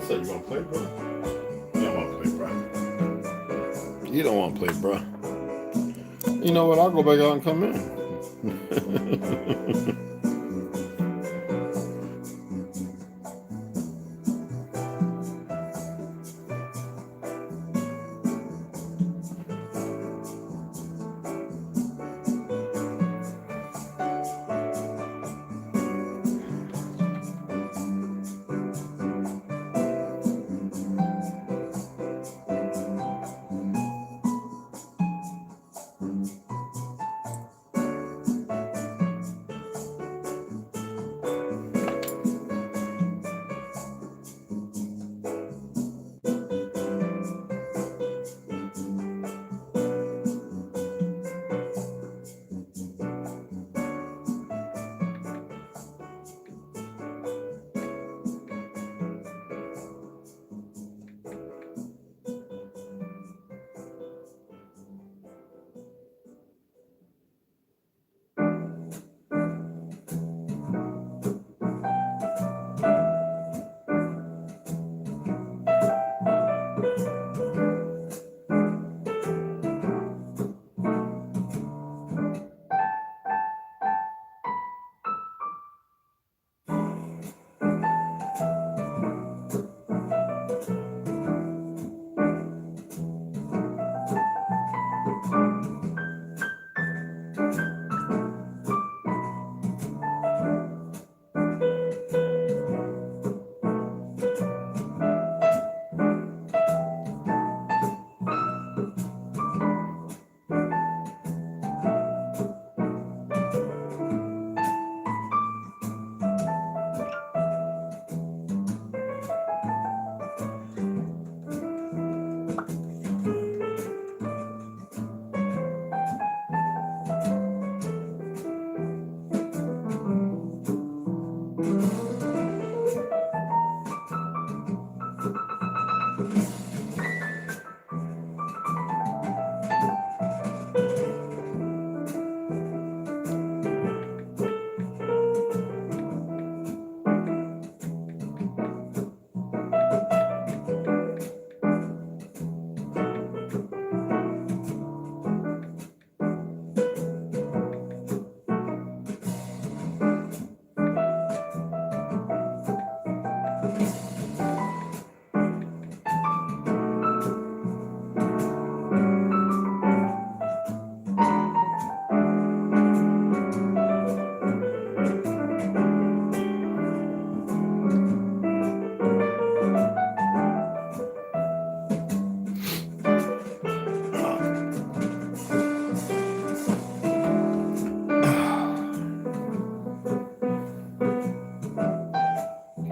said, you want to play, bro? You don't want to play, bro. You don't want to play, bro. You know what? I'll go back out and come in.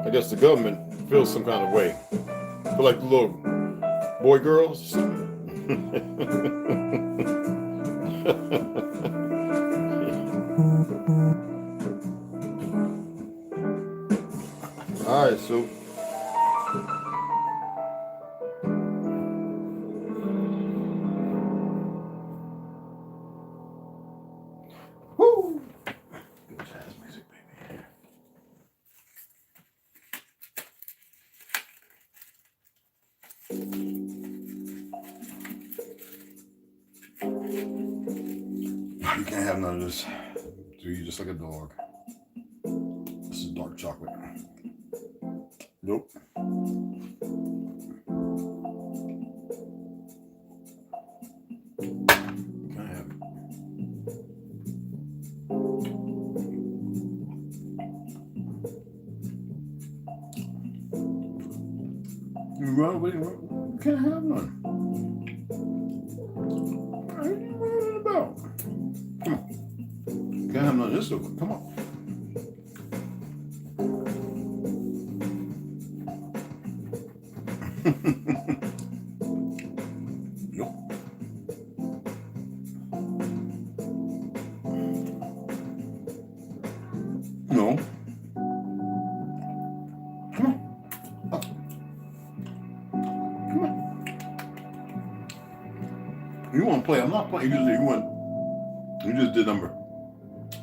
I guess the government feels some kind of way. Feel like the little boy girls. All right, so. Woo! Good jazz music, baby. You can't have none of this. Do you just like a dog? This is dark chocolate. Nope. Can I have it? You run away. You can't have none. What are you running about? Come on. You can't have none of this stuff. Come on. Nope. No. Come on. Up. Come on. You want to play? I'm not playing. You just did number.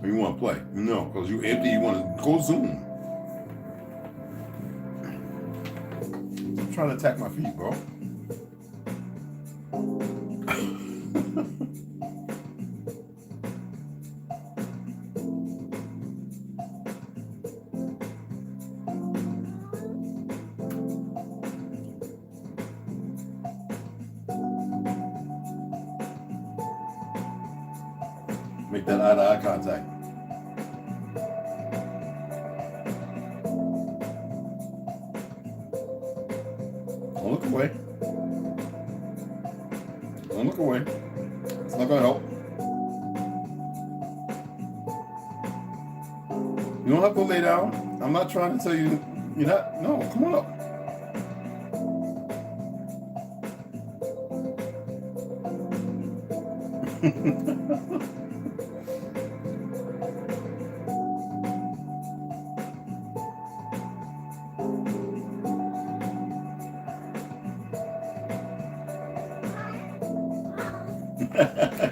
You want to play? No, because you empty. You want to go Zoom. trying to attack my feet, bro. Make that eye-to-eye contact. Don't look away. Don't look away. It's not gonna help. You don't have to lay down. I'm not trying to tell you you're not. No, come on up.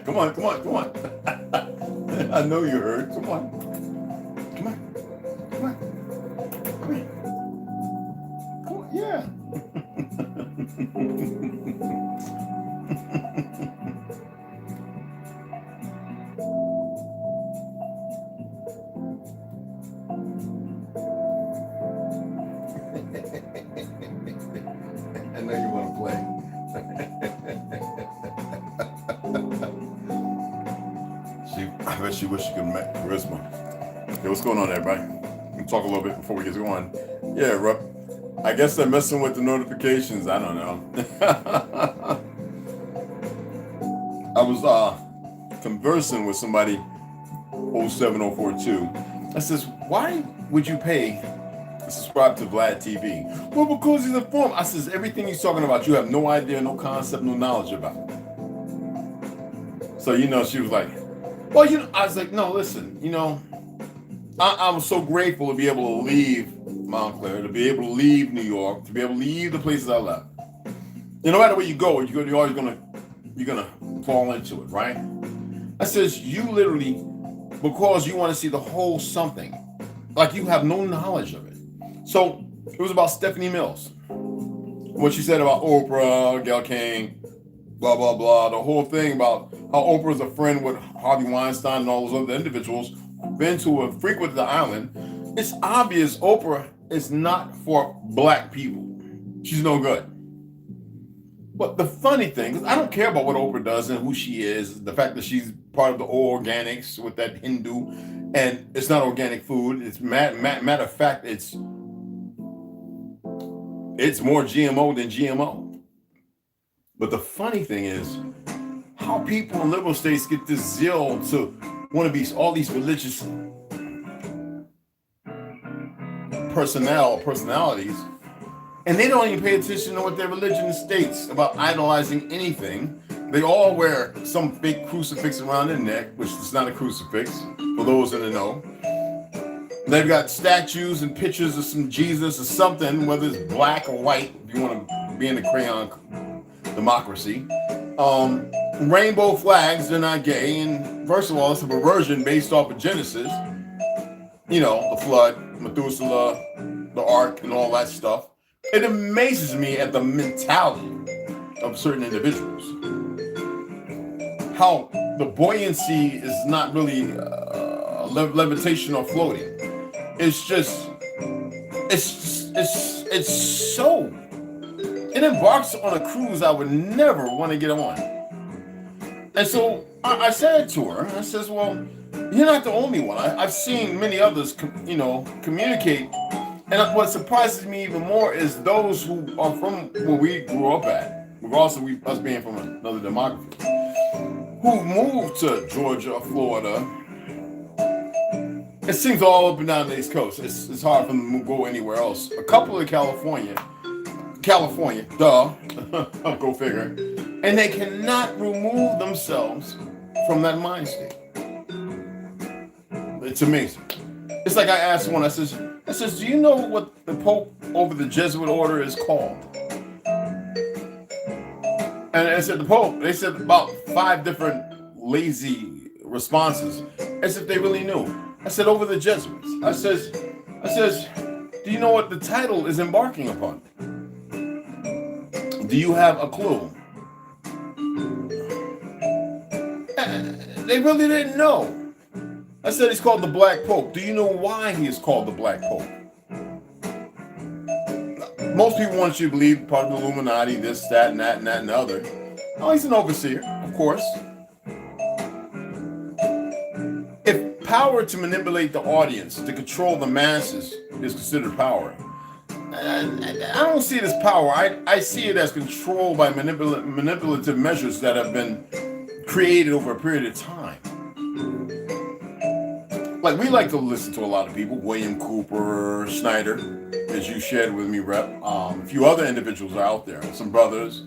Come on, come on, come on. I know you heard. Come on. Come on. Come on. Come on. Come on. Yeah. I know you want to play. I bet she wish she could met charisma. Hey, what's going on, everybody? We'll talk a little bit before we get going. Yeah, Rup. I guess they're messing with the notifications. I don't know. I was conversing with somebody 07042. I says, why would you pay to subscribe to Vlad TV? Well, because he's informed. I says, everything he's talking about, you have no idea, no concept, no knowledge about. So, she was like, well, I was like, no, listen, I was so grateful to be able to leave Montclair, to be able to leave New York, to be able to leave the places I left. No matter where you go, you're always you're gonna fall into it, right? I says, you literally, because you want to see the whole something, like you have no knowledge of it. So it was about Stephanie Mills, what she said about Oprah, Gayle King, blah, blah, blah, the whole thing about how Oprah's a friend with Harvey Weinstein and all those other individuals frequented the island. It's obvious Oprah is not for black people. She's no good. But the funny thing is, I don't care about what Oprah does and who she is, the fact that she's part of the organics with that Hindu, and it's not organic food. It's matter of fact, it's more GMO than GMO. But the funny thing is, how people in liberal states get this zeal to want to be all these religious personalities, and they don't even pay attention to what their religion states about idolizing anything. They all wear some fake crucifix around their neck, which is not a crucifix, for those in the know. They've got statues and pictures of some Jesus or something, whether it's black or white, if you want to be in the crayon democracy. Rainbow flags, they're not gay, and first of all, it's a perversion based off of Genesis. The flood, Methuselah, the ark, and all that stuff. It amazes me at the mentality of certain individuals. How the buoyancy is not really levitation or floating. It's so. It embarks on a cruise I would never want to get on. And so I said to her, I says, well, you're not the only one. I've seen many others, communicate. And what surprises me even more is those who are from where we grew up at, regardless of us being from another demography, who moved to Georgia or Florida. It seems all up and down the East Coast. It's hard for them to go anywhere else. A couple of California, duh, go figure. And they cannot remove themselves from that mind state. It's amazing. It's like I asked one, I says, do you know what the Pope over the Jesuit order is called? And I said, the Pope, they said about 5 different lazy responses, as if they really knew. I said, over the Jesuits. I says, do you know what the title is embarking upon? Do you have a clue? They really didn't know. I said he's called the Black Pope. Do you know why he is called the Black Pope? Most people want you to believe part of the Illuminati, this, that, and that, and that, and the other. Oh, he's an overseer, of course. If power to manipulate the audience, to control the masses, is considered power, I don't see it as power. I see it as control by manipulative measures that have been created over a period of time. Like, we like to listen to a lot of people, William Cooper, Schneider, as you shared with me, Rep. A few other individuals are out there, some brothers.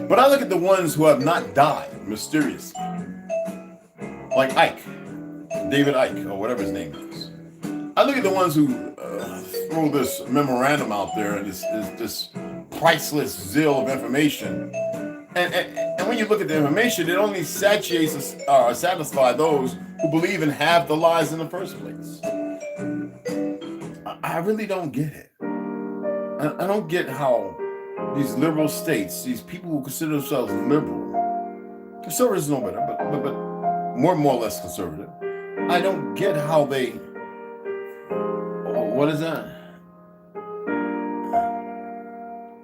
But I look at the ones who have not died mysteriously. Like Ike, David Ike, or whatever his name is. I look at the ones who throw this memorandum out there and this priceless zeal of information. And when you look at the information, it only satisfies those who believe and have the lies in the first place. I really don't get it. I don't get how these liberal states, these people who consider themselves liberal, conservatives know better, but more or less conservative. I don't get how they. What is that?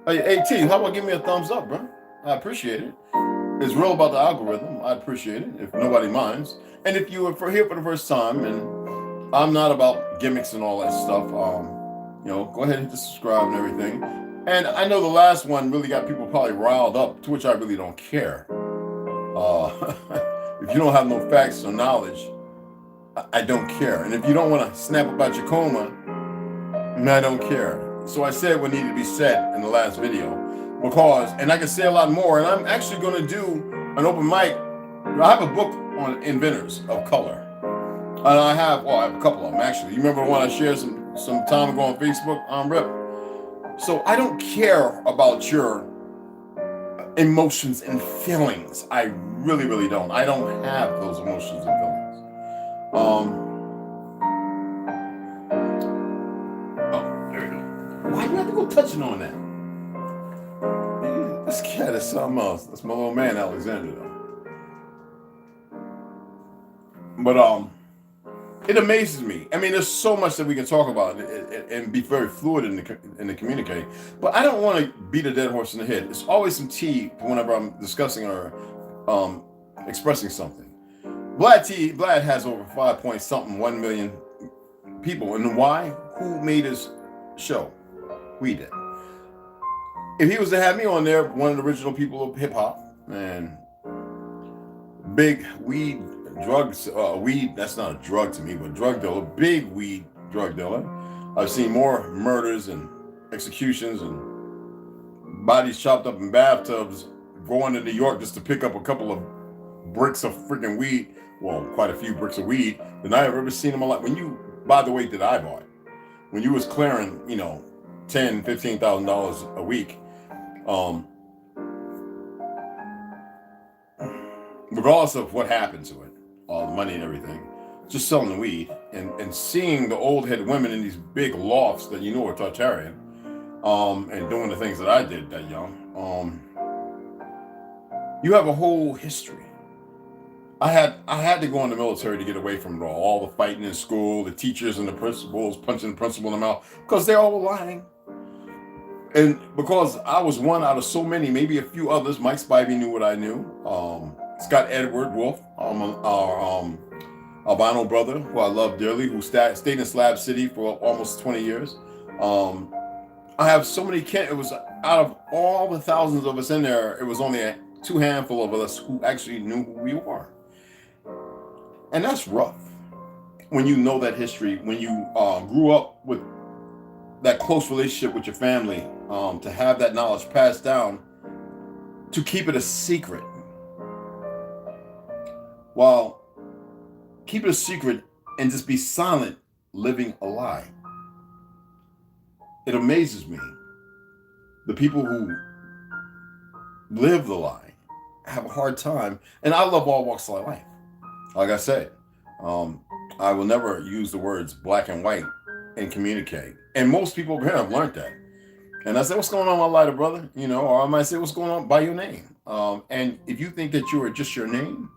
Hey T, how about give me a thumbs up, bro? I appreciate it. It's real about the algorithm. I appreciate it, if nobody minds. And if you are here for the first time, and I'm not about gimmicks and all that stuff, go ahead and hit the subscribe and everything. And I know the last one really got people probably riled up, to which I really don't care. If you don't have no facts or knowledge, I don't care. And if you don't want to snap about your coma, I don't care. So I said what needed to be said in the last video. Because, and I can say a lot more, and I'm actually going to do an open mic. I have a book on inventors of color. And I have a couple of them, actually. You remember the one I shared some time ago on Facebook? Rip. So I don't care about your emotions and feelings. I really, really don't. I don't have those emotions and feelings. There we go. Why do you have to go touching on that? This cat is something else. That's my little man, Alexander, though. But it amazes me. I mean, there's so much that we can talk about and be very fluid in the communicating. But I don't want to beat a dead horse in the head. It's always some tea whenever I'm discussing or expressing something. Vlad has over 1 million people. And why? Who made his show? We did. If he was to have me on there, one of the original people of hip hop and big weed, that's not a drug to me, but drug dealer, big weed drug dealer. I've seen more murders and executions and bodies chopped up in bathtubs going to New York just to pick up a couple of bricks of freaking weed. Well, quite a few bricks of weed than I have ever seen in my life. When you buy the weight that I bought, when you was clearing, $10,000, $15,000 a week, regardless of what happened to it, all the money and everything, just selling the weed and seeing the old head women in these big lofts that are Tartarian, and doing the things that I did that young, you have a whole history. I had to go in the military to get away from all the fighting in school, the teachers and the principals punching the principal in the mouth, because they're all lying. And because I was one out of so many, maybe a few others, Mike Spivey knew what I knew. Scott Edward Wolf, our albino brother, who I love dearly, who stayed in Slab City for almost 20 years. I have so many it was out of all the thousands of us in there, it was only a handful of us who actually knew who we were. And that's rough when you know that history, when you grew up with that close relationship with your family, to have that knowledge passed down, to keep it a secret. While keep it a secret and just be silent, living a lie. It amazes me. The people who live the lie have a hard time. And I love all walks of life. Like I said, I will never use the words black and white and communicate. And most people over here have learned that. And I say, what's going on, my lighter brother? You know, or I might say, what's going on by your name? And if you think that you are just your name,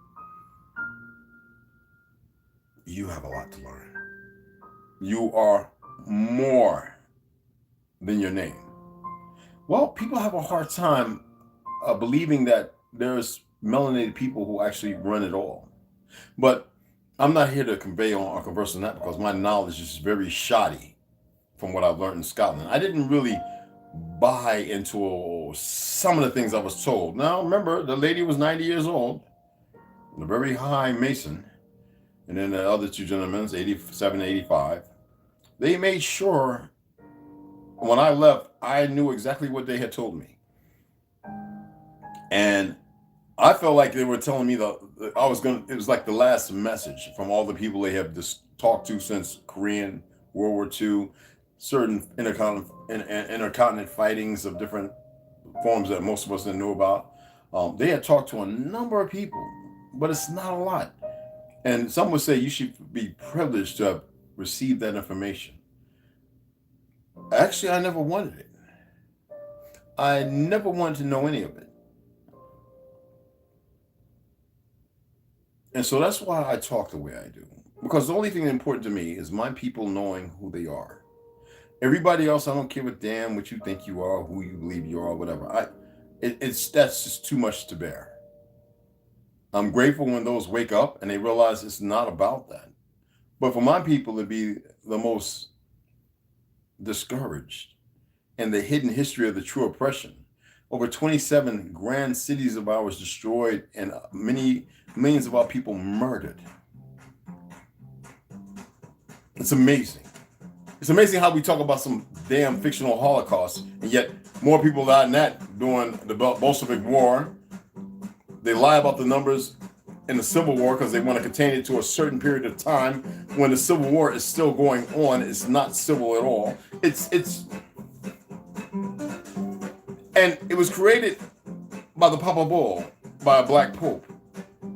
you have a lot to learn. You are more than your name. Well, people have a hard time believing that there's melanated people who actually run it all. But I'm not here to convey or converse on that because my knowledge is very shoddy from what I've learned in Scotland. I didn't really buy into some of the things I was told. Now, remember, the lady was 90 years old, a very high Mason, and then the other two gentlemen, 87, 85. They made sure when I left, I knew exactly what they had told me. And I felt like they were telling me it was like the last message from all the people they have just talked to since Korean, World War II, certain intercontinent fightings of different forms that most of us didn't know about. They had talked to a number of people, but it's not a lot. And some would say you should be privileged to have received that information. Actually, I never wanted it. I never wanted to know any of it. And so that's why I talk the way I do. Because the only thing that's important to me is my people knowing who they are. Everybody else, I don't give a damn what you think you are, who you believe you are, whatever. That's just too much to bear. I'm grateful when those wake up and they realize it's not about that. But for my people to be the most discouraged and the hidden history of the true oppression, over 27 grand cities of ours destroyed and millions of our people murdered. It's amazing. It's amazing how we talk about some damn fictional Holocaust, and yet more people died in that during the Bolshevik War. They lie about the numbers in the Civil War because they want to contain it to a certain period of time when the Civil War is still going on. It's not civil at all. And it was created by the Papa Bull, by a black pope,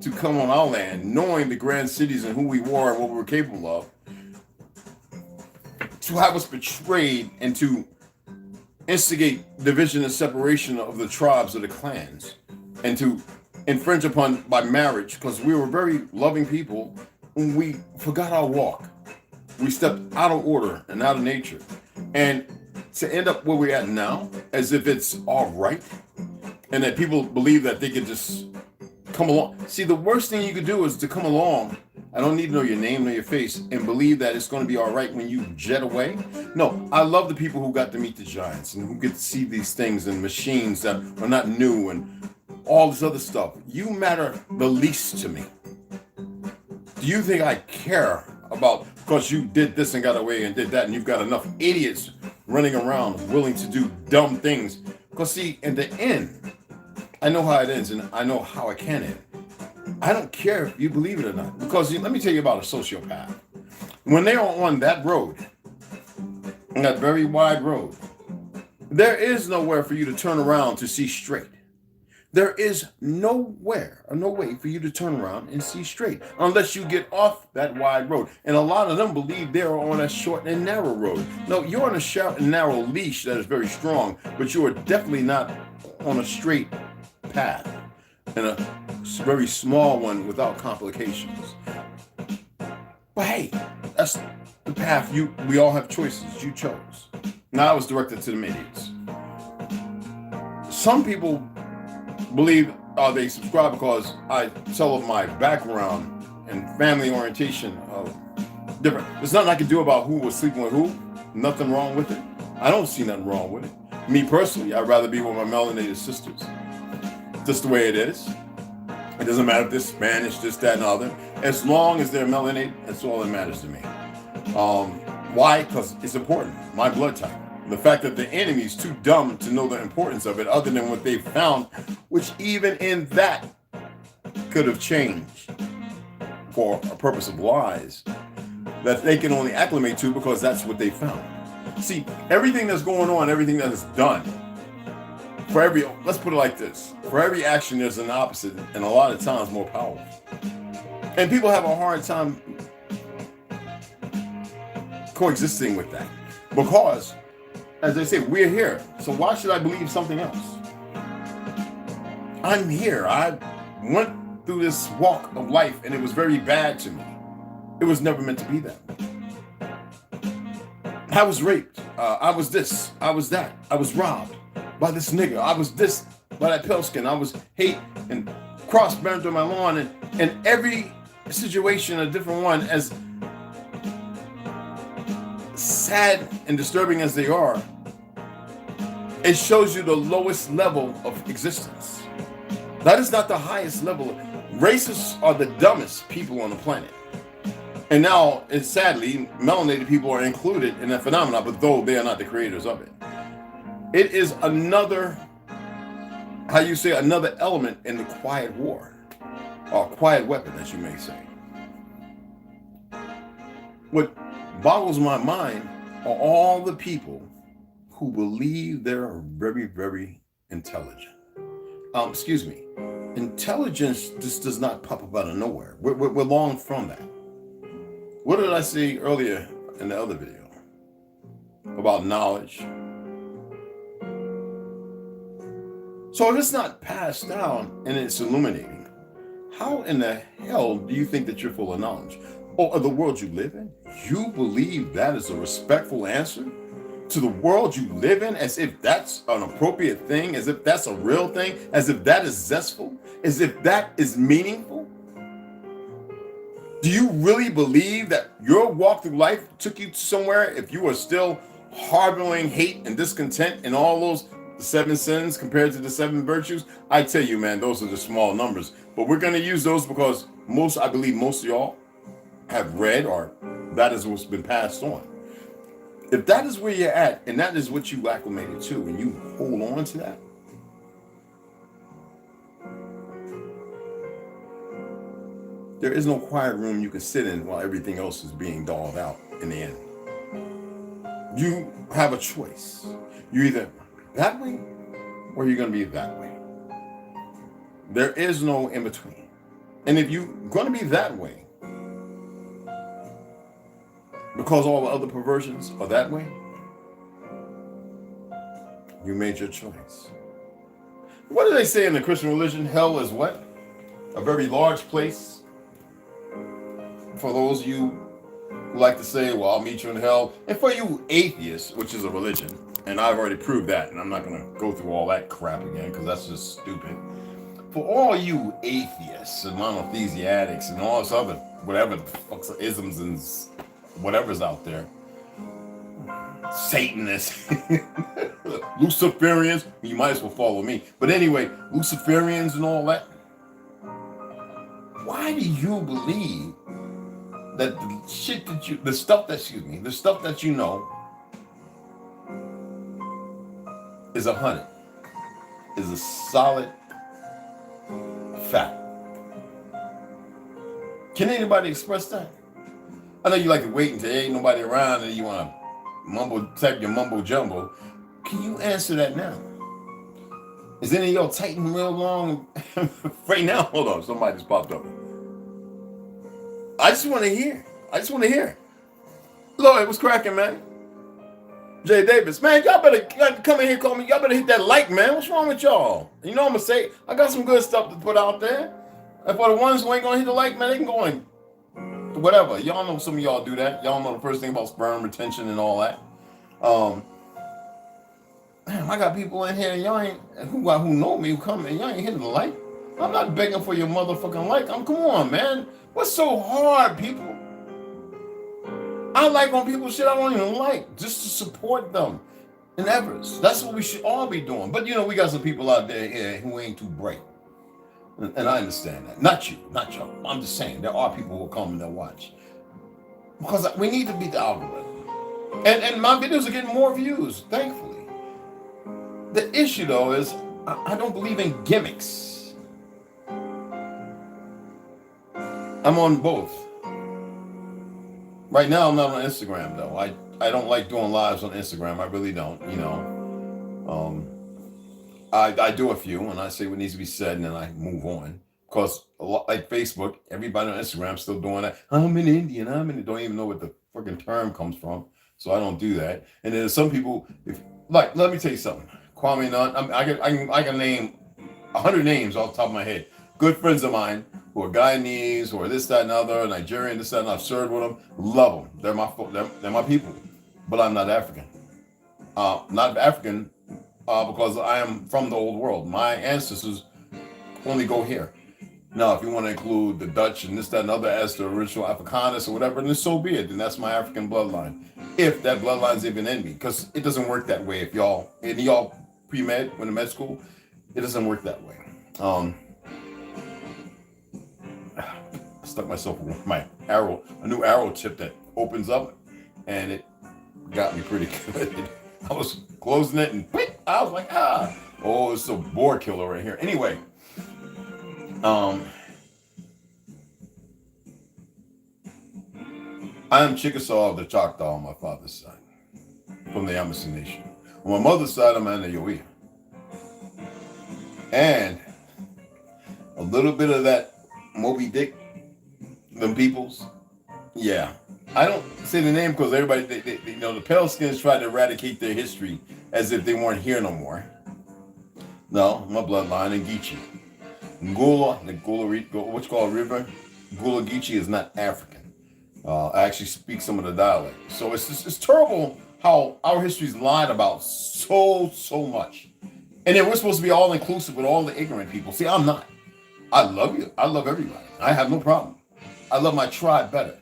to come on our land, knowing the grand cities and who we were and what we were capable of, to have us betrayed and to instigate division and separation of the tribes of the clans, and to infringe upon by marriage, because we were very loving people when we forgot our walk. We stepped out of order and out of nature. And to end up where we're at now, as if it's all right, and that people believe that they can just come along. See, the worst thing you could do is to come along. I don't need to know your name, nor your face, and believe that it's going to be all right when you jet away. No, I love the people who got to meet the giants and who get to see these things and machines that are not new and all this other stuff. You matter the least to me. Do you think I care about because you did this and got away and did that, and you've got enough idiots running around willing to do dumb things? Because see, in the end, I know how it ends and I know how it can end. I don't care if you believe it or not. Because let me tell you about a sociopath. When they're on that road, on that very wide road, there is nowhere for you to turn around to see straight. There is nowhere or no way for you to turn around and see straight unless you get off that wide road. And a lot of them believe they're on a short and narrow road. No, you're on a short and narrow leash that is very strong, but you are definitely not on a straight path and a very small one without complications. But hey, that's the path we all have choices. You chose. Now I was directed to the idiots. Some people believe they subscribe because I tell of my background and family orientation of different. There's nothing I can do about who was sleeping with who. Nothing wrong with it. I don't see nothing wrong with it. Me personally, I'd rather be with my melanated sisters. Just the way it is. It doesn't matter if they're Spanish, this, that, and other. As long as they're melanated, that's all that matters to me. Why? Because it's important. My blood type. The fact that the enemy is too dumb to know the importance of it other than what they found, which even in that could have changed for a purpose of lies that they can only acclimate to because that's what they found. See, everything that's going on, everything that is done, let's put it like this, for every action there's an opposite and a lot of times more powerful. And people have a hard time coexisting with that because As they say, we're here. So why should I believe something else? I'm here. I went through this walk of life and it was very bad to me. It was never meant to be that. I was raped. I was this. I was that. I was robbed by this nigga. I was this by that pale skin. I was hate and cross burned through my lawn. And every situation, a different one, as sad and disturbing as they are, it shows you the lowest level of existence. That is not the highest level. Racists are the dumbest people on the planet. And now, it's sadly, melanated people are included in that phenomenon, but though they are not the creators of it. It is another, how you say, another element in the quiet war, or quiet weapon, as you may say. What boggles my mind are all the people who believe they're very, very intelligent. Intelligence just does not pop up out of nowhere. We're long from that. What did I say earlier in the other video about knowledge? So if it's not passed down and it's illuminating, how in the hell do you think that you're full of knowledge? Or of the world you live in? You believe that is a respectful answer to the world you live in, as if that's an appropriate thing, as if that's a real thing, as if that is zestful, as if that is meaningful? Do you really believe that your walk through life took you somewhere if you are still harboring hate and discontent and all those 7 sins compared to the 7 virtues? I tell you, man, those are the small numbers. But we're going to use those because I believe most of y'all have read, or that is what's been passed on. If that is where you're at, and that is what you acclimated to, and you hold on to that, there is no quiet room you can sit in while everything else is being dolled out in the end. You have a choice. You're either that way or you're going to be that way. There is no in between. And if you're going to be that way, because all the other perversions are that way, you made your choice. What do they say in the Christian religion? Hell is what? A very large place. For those of you who like to say, well, I'll meet you in hell. And for you atheists, which is a religion, and I've already proved that, and I'm not going to go through all that crap again because that's just stupid. For all you atheists and monothesiatics and all this other, whatever the fuck's isms and whatever's out there, Satanists, Luciferians, you might as well follow me. But anyway, Luciferians and all that. Why do you believe that the stuff that you know is 100, is a solid fact? Can anybody express that? I know you like to wait until there ain't nobody around and you want to type your mumbo jumbo. Can you answer that now? Is any of y'all typing real long? Right now, hold on, somebody just popped up. I just want to hear. Lloyd, what's cracking, man? Jay Davis, man, y'all better come in here, call me. Y'all better hit that like, man. What's wrong with y'all? You know I'm going to say, I got some good stuff to put out there. And for the ones who ain't going to hit the like, man, they can go in. Whatever. Y'all know some of y'all do that. Y'all know the first thing about sperm retention and all that. Damn, I got people in here, y'all ain't who know me, who come and y'all ain't hitting the like. I'm not begging for your motherfucking like. Come on, man. What's so hard, people? I like on people's shit I don't even like, just to support them in efforts. That's what we should all be doing. But we got some people out there here who ain't too bright. And I understand that. Not y'all. I'm just saying, there are people who will come and they'll watch. Because we need to beat the algorithm. And my videos are getting more views, thankfully. The issue, though, is I don't believe in gimmicks. I'm on both. Right now, I'm not on Instagram, though. I don't like doing lives on Instagram. I really don't, I do a few, and I say what needs to be said, and then I move on. Because, like everybody on Instagram is still doing that. I'm an Indian. Don't even know what the freaking term comes from. So I don't do that. And then some people, if like, let me tell you something. Kwame Nunn, I can name 100 names off the top of my head. Good friends of mine who are Guyanese or this, that, and other, Nigerian, this, that, and I've served with them. Love them. They're my people. But I'm not African. Not African because I am from the old world. My ancestors only go here. Now, if you want to include the Dutch and this, that, and other as the original Afrikaners or whatever, then so be it. Then that's my African bloodline. If that bloodline's even in me, because it doesn't work that way. If y'all pre-med, when in med school, it doesn't work that way. I stuck myself with a new arrow tip that opens up, and it got me pretty good. I was closing it, and I was like, oh, it's a boar killer right here. Anyway, I am Chickasaw of the Choctaw on my father's side, from the Yamasee Nation. On my mother's side, I'm Anayoia. And a little bit of that Moby Dick, them peoples, yeah. I don't say the name because everybody, they the pale skins tried to eradicate their history as if they weren't here no more. No, my bloodline in Geechee. Ngula, what's called river, Ngula Geechee is not African. I actually speak some of the dialect. So it's terrible how our history is lied about so much. And then we're supposed to be all inclusive with all the ignorant people. See, I'm not. I love you. I love everybody. I have no problem. I love my tribe better.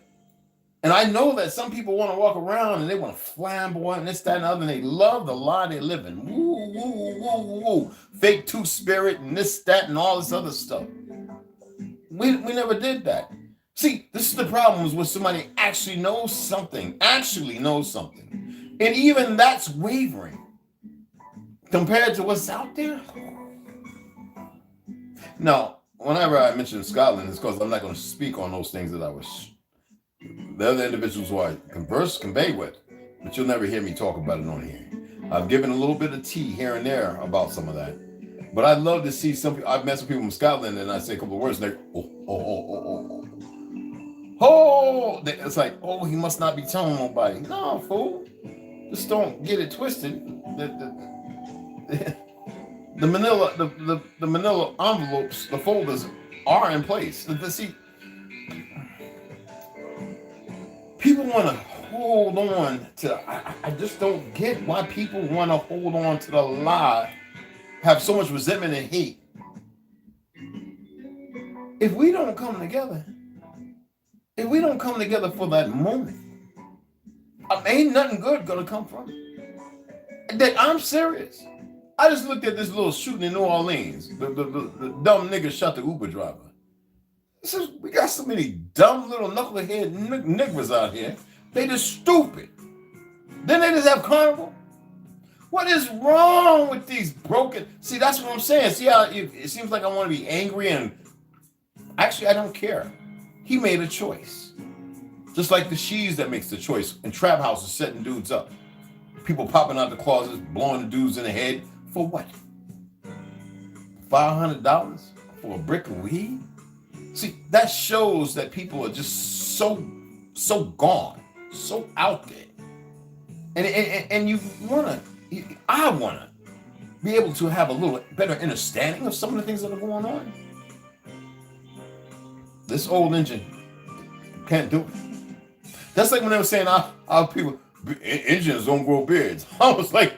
And I know that some people want to walk around and they want to flamboyant and this, that, and other, and they love the lie they live in. Woo, woo, woo, woo. Fake two spirit and this, that, and all this other stuff. We never did that. See, this is the problem is when somebody actually knows something. And even that's wavering compared to what's out there. Now, whenever I mention Scotland, it's because I'm not going to speak on those things that I was. The other individuals who I convey with, but you'll never hear me talk about it on here. I've given a little bit of tea here and there about some of that. But I'd love to see some people. I've met some people from Scotland and I say a couple of words and they're, it's like, he must not be telling nobody. No, fool. Just don't get it twisted. The manila envelopes, the folders are in place. See, people want to hold on to, I just don't get why people want to hold on to the lie, have so much resentment and hate. If we don't come together for that moment, ain't nothing good gonna come from it. I'm serious. I just looked at this little shooting in New Orleans. The dumb nigga shot the Uber driver. We got so many dumb little knucklehead niggers out here. They just stupid. Then they just have carnival. What is wrong with these broken? See, that's what I'm saying. See how it seems like I want to be angry and actually I don't care. He made a choice. Just like the she's that makes the choice. And trap houses setting dudes up. People popping out the closets, blowing the dudes in the head. For what? $500 for a brick of weed? See, that shows that people are just so gone, so out there. And I want to be able to have a little better understanding of some of the things that are going on. This old engine can't do it. That's like when they were saying, our people, engines don't grow beards. I was like,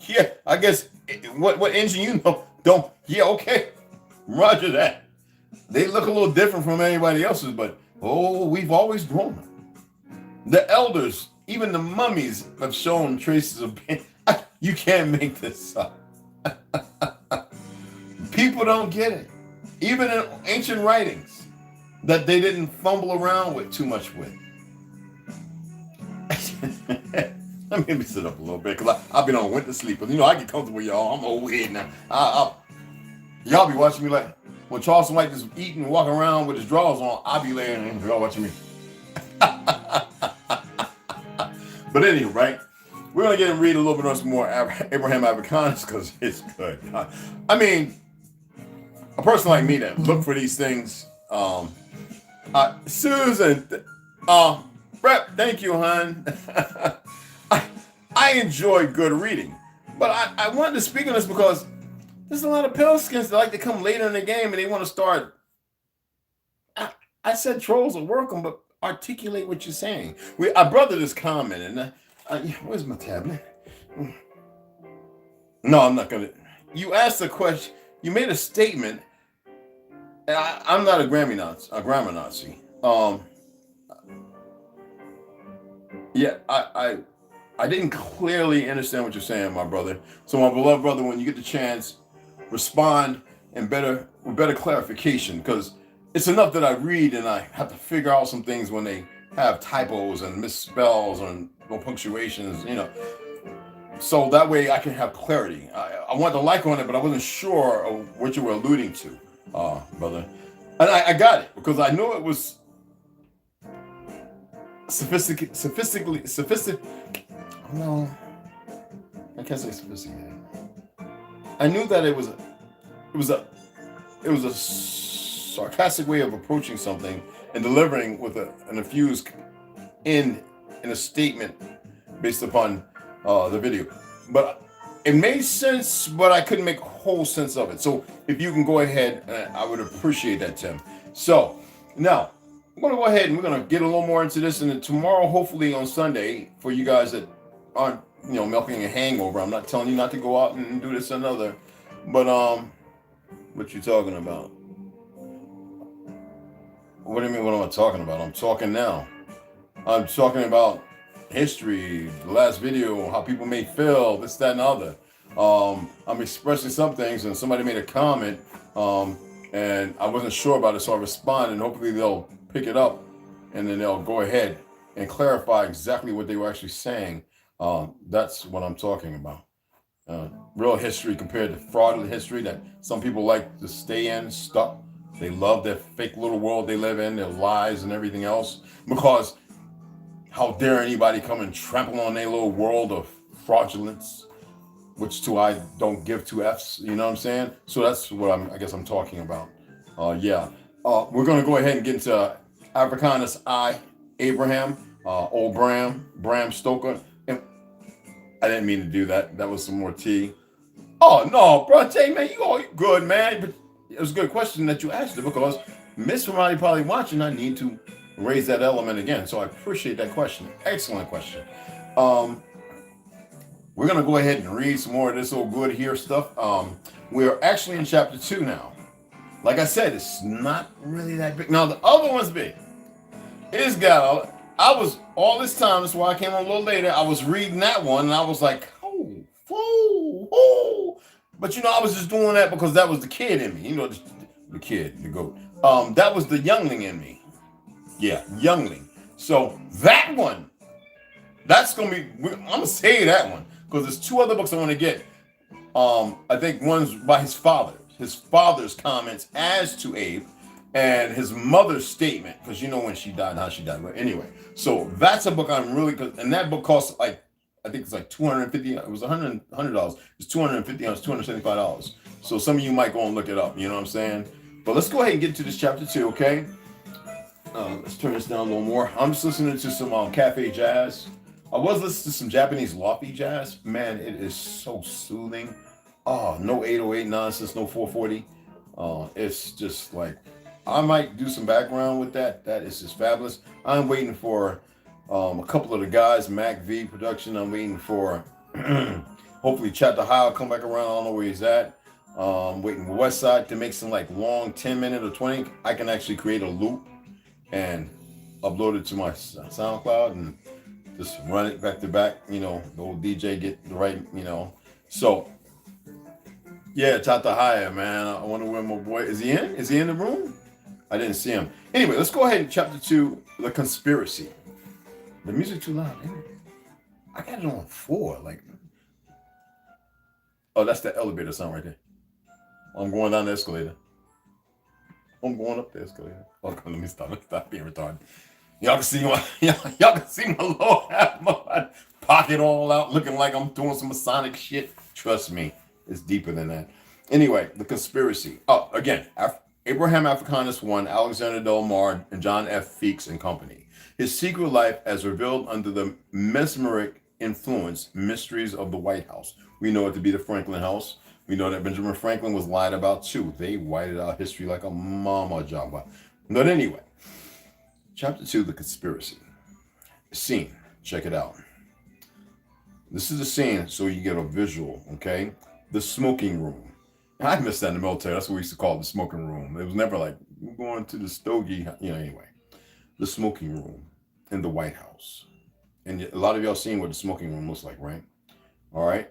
yeah, I guess, what engine you know don't, yeah, okay, roger that. They look a little different from anybody else's, but, we've always grown them. The elders, even the mummies, have shown traces of pain. You can't make this up. People don't get it. Even in ancient writings that they didn't fumble around with too much with. Let me sit up a little bit, because I've been on winter sleep. But, I get comfortable, y'all. I'm old head now. Y'all be watching me like, when Charleston White is eating and walking around with his drawers on, I'll be laying there, y'all watching me. But anyway, right? We're going to get and read a little bit on some more Abraham Afrikaners, because it's good. I mean, a person like me that look for these things, Susan, Prep, thank you, hon. I enjoy good reading. But I wanted to speak on this because there's a lot of pale skins that like to come later in the game and they want to start. I, I said trolls are working, but articulate what you're saying. Our brother just commented. And where's my tablet? No, I'm not gonna. You asked a question. You made a statement. And I'm not a grammar Nazi. Yeah, I didn't clearly understand what you're saying, my brother. So, my beloved brother, when you get the chance, respond and with better clarification, because it's enough that I read and I have to figure out some things when they have typos and misspells and no punctuations, So that way I can have clarity. I want the like on it, but I wasn't sure of what you were alluding to, brother. And I got it because I knew it was sophisticated. No, I can't say sophisticated. I knew that it was a sarcastic way of approaching something and delivering with an infused in a statement based upon the video. But it made sense, but I couldn't make whole sense of it. So if you can go ahead, I would appreciate that, Tim. So now I'm going to go ahead and we're going to get a little more into this. And then tomorrow, hopefully on Sunday, for you guys that aren't, milking a hangover, I'm not telling you not to go out and do this and another. But what you talking about? What do you mean? What am I talking about? I'm talking now. I'm talking about history, the last video, how people may feel, this, that, and the other. I'm expressing some things, and somebody made a comment, and I wasn't sure about it, so I responded, and hopefully they'll pick it up, and then they'll go ahead and clarify exactly what they were actually saying. That's what I'm talking about. Real history compared to fraudulent history that some people like to stay in, stuck. They love their fake little world they live in, their lies and everything else, because how dare anybody come and trample on their little world of fraudulence, which too I don't give two F's, you know what I'm saying? So that's what I guess I'm talking about. We're gonna go ahead and get into Africanus I, Abraham, old Bram Stoker. And I didn't mean to do that. That was some more tea. Oh no, bro, man, you good, man. But it was a good question that you asked it because Miss somebody probably watching, I need to raise that element again. So I appreciate that question. Excellent question. We're going to go ahead and read some more of this old good here stuff. We're actually in chapter 2 now. Like I said, it's not really that big. Now, the other one's big. It's got, I was, all this time, that's why I came on a little later, I was reading that one, and I was like, oh. But, I was just doing that because that was the kid in me. The kid, the goat. That was the youngling in me. Yeah, youngling. So that one, that's going to be, I'm going to say that one. Because there's two other books I want to get. I think one's by his father's comments as to Abe, and his mother's statement, because when she died and how she died. But anyway, so that's a book I'm really, and that book costs I think it's like $250. It was $100. It's $250. It's $275. So some of you might go and look it up. You know what I'm saying? But let's go ahead and get to this chapter 2, okay? Let's turn this down a little more. I'm just listening to some cafe jazz. I was listening to some Japanese lofi jazz. Man, it is so soothing. Oh, no 808 nonsense, no 440. It's just like, I might do some background with that. That is just fabulous. I'm waiting for a couple of the guys, Mac V production. I'm waiting for, hopefully, Chapter High will come back around. I don't know where he's at. Waiting for Westside to make some like long 10-minute or 20. I can actually create a loop and upload it to my SoundCloud and just run it back to back, the old DJ get the right, So, yeah, Tata Haya, man. I wonder where my boy, is he in? Is he in the room? I didn't see him. Anyway, let's go ahead and chapter 2, The Conspiracy. The music too loud, ain't it? I got it on 4, oh, that's the elevator sound right there. I'm going down the escalator. I'm going up the escalator. Oh, let me stop being retarded. Y'all can see my lower half of my pocket all out, looking like I'm doing some Masonic shit. Trust me, it's deeper than that. Anyway, The Conspiracy. Oh, again, Abraham Africanus I, Alexander Del Mar, and John F. Feeks and Company. His secret life as revealed under the mesmeric influence mysteries of the White House. We know it to be the Franklin House. We know that Benjamin Franklin was lied about too. They whited out history like a mama jamba. But anyway, chapter 2, the conspiracy. Scene. Check it out. This is the scene so you get a visual, okay? The smoking room. I missed that in the military. That's what we used to call it, the smoking room. It was never like, we're going to the stogie, anyway. The smoking room in the White House. And a lot of y'all seen what the smoking room looks like, right? All right.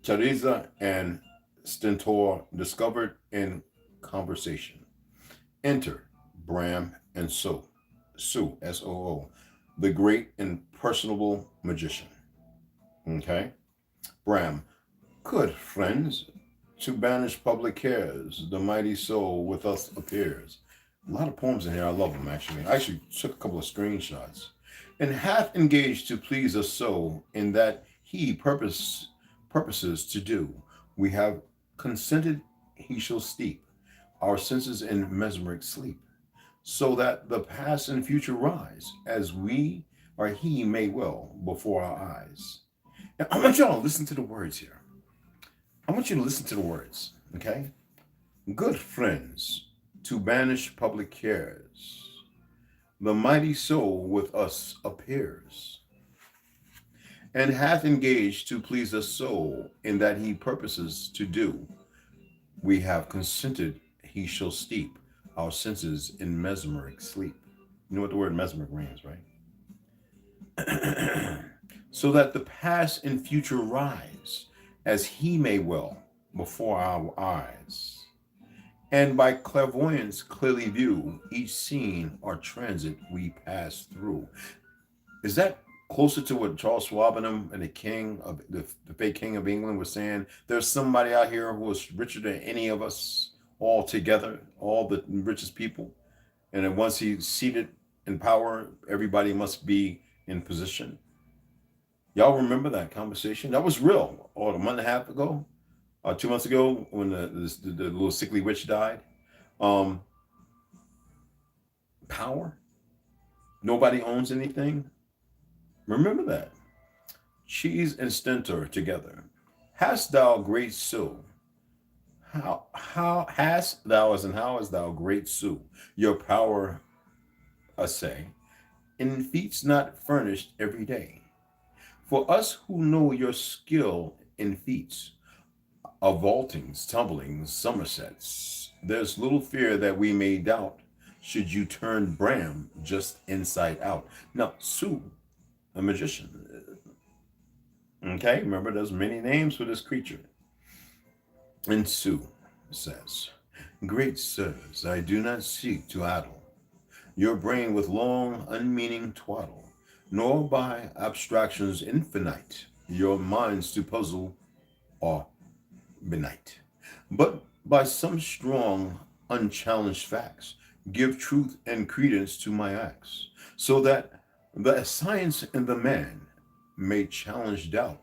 Teresa and Stentor discovered in conversation. Enter Bram and Sue, S-O-O, the great and personable magician. Okay? Bram, good friends, to banish public cares, the mighty soul with us appears. A lot of poems in here. I love them, actually. I actually took a couple of screenshots. And hath engaged to please us so, in that he purposes to do. We have consented he shall steep our senses in mesmeric sleep, so that the past and future rise, as we or he may well before our eyes. Now, I want y'all to listen to the words here. I want you to listen to the words, okay? Good friends, to banish public cares, the mighty soul with us appears, and hath engaged to please us so, in that he purposes to do. We have consented he shall steep our senses in mesmeric sleep. You know what the word mesmeric means, right? So that the past and future rise, as he may well before our eyes. And by clairvoyance clearly view each scene or transit we pass through. Is that closer to what Charles Schwab and the king of the fake king of England was saying? There's somebody out here who is richer than any of us all together, all the richest people. And then once he's seated in power, everybody must be in position. Y'all remember that conversation? That was real. A month and a half ago, 2 months ago, when the little sickly witch died. Power. Nobody owns anything. Remember that. Cheese and Stentor together. Hast thou great Sue? How hast thou, as in how hast thou great Sue? Your power, assay, in feats not furnished every day. For us who know your skill in feats of vaultings, tumblings, somersets, there's little fear that we may doubt should you turn Bram just inside out. Now, Sue, a magician. Okay, remember there's many names for this creature. And Sue says, great sirs, I do not seek to addle your brain with long, unmeaning twaddle, nor by abstractions infinite your minds to puzzle or benight, but by some strong, unchallenged facts give truth and credence to my acts, so that the science in the man may challenge doubt,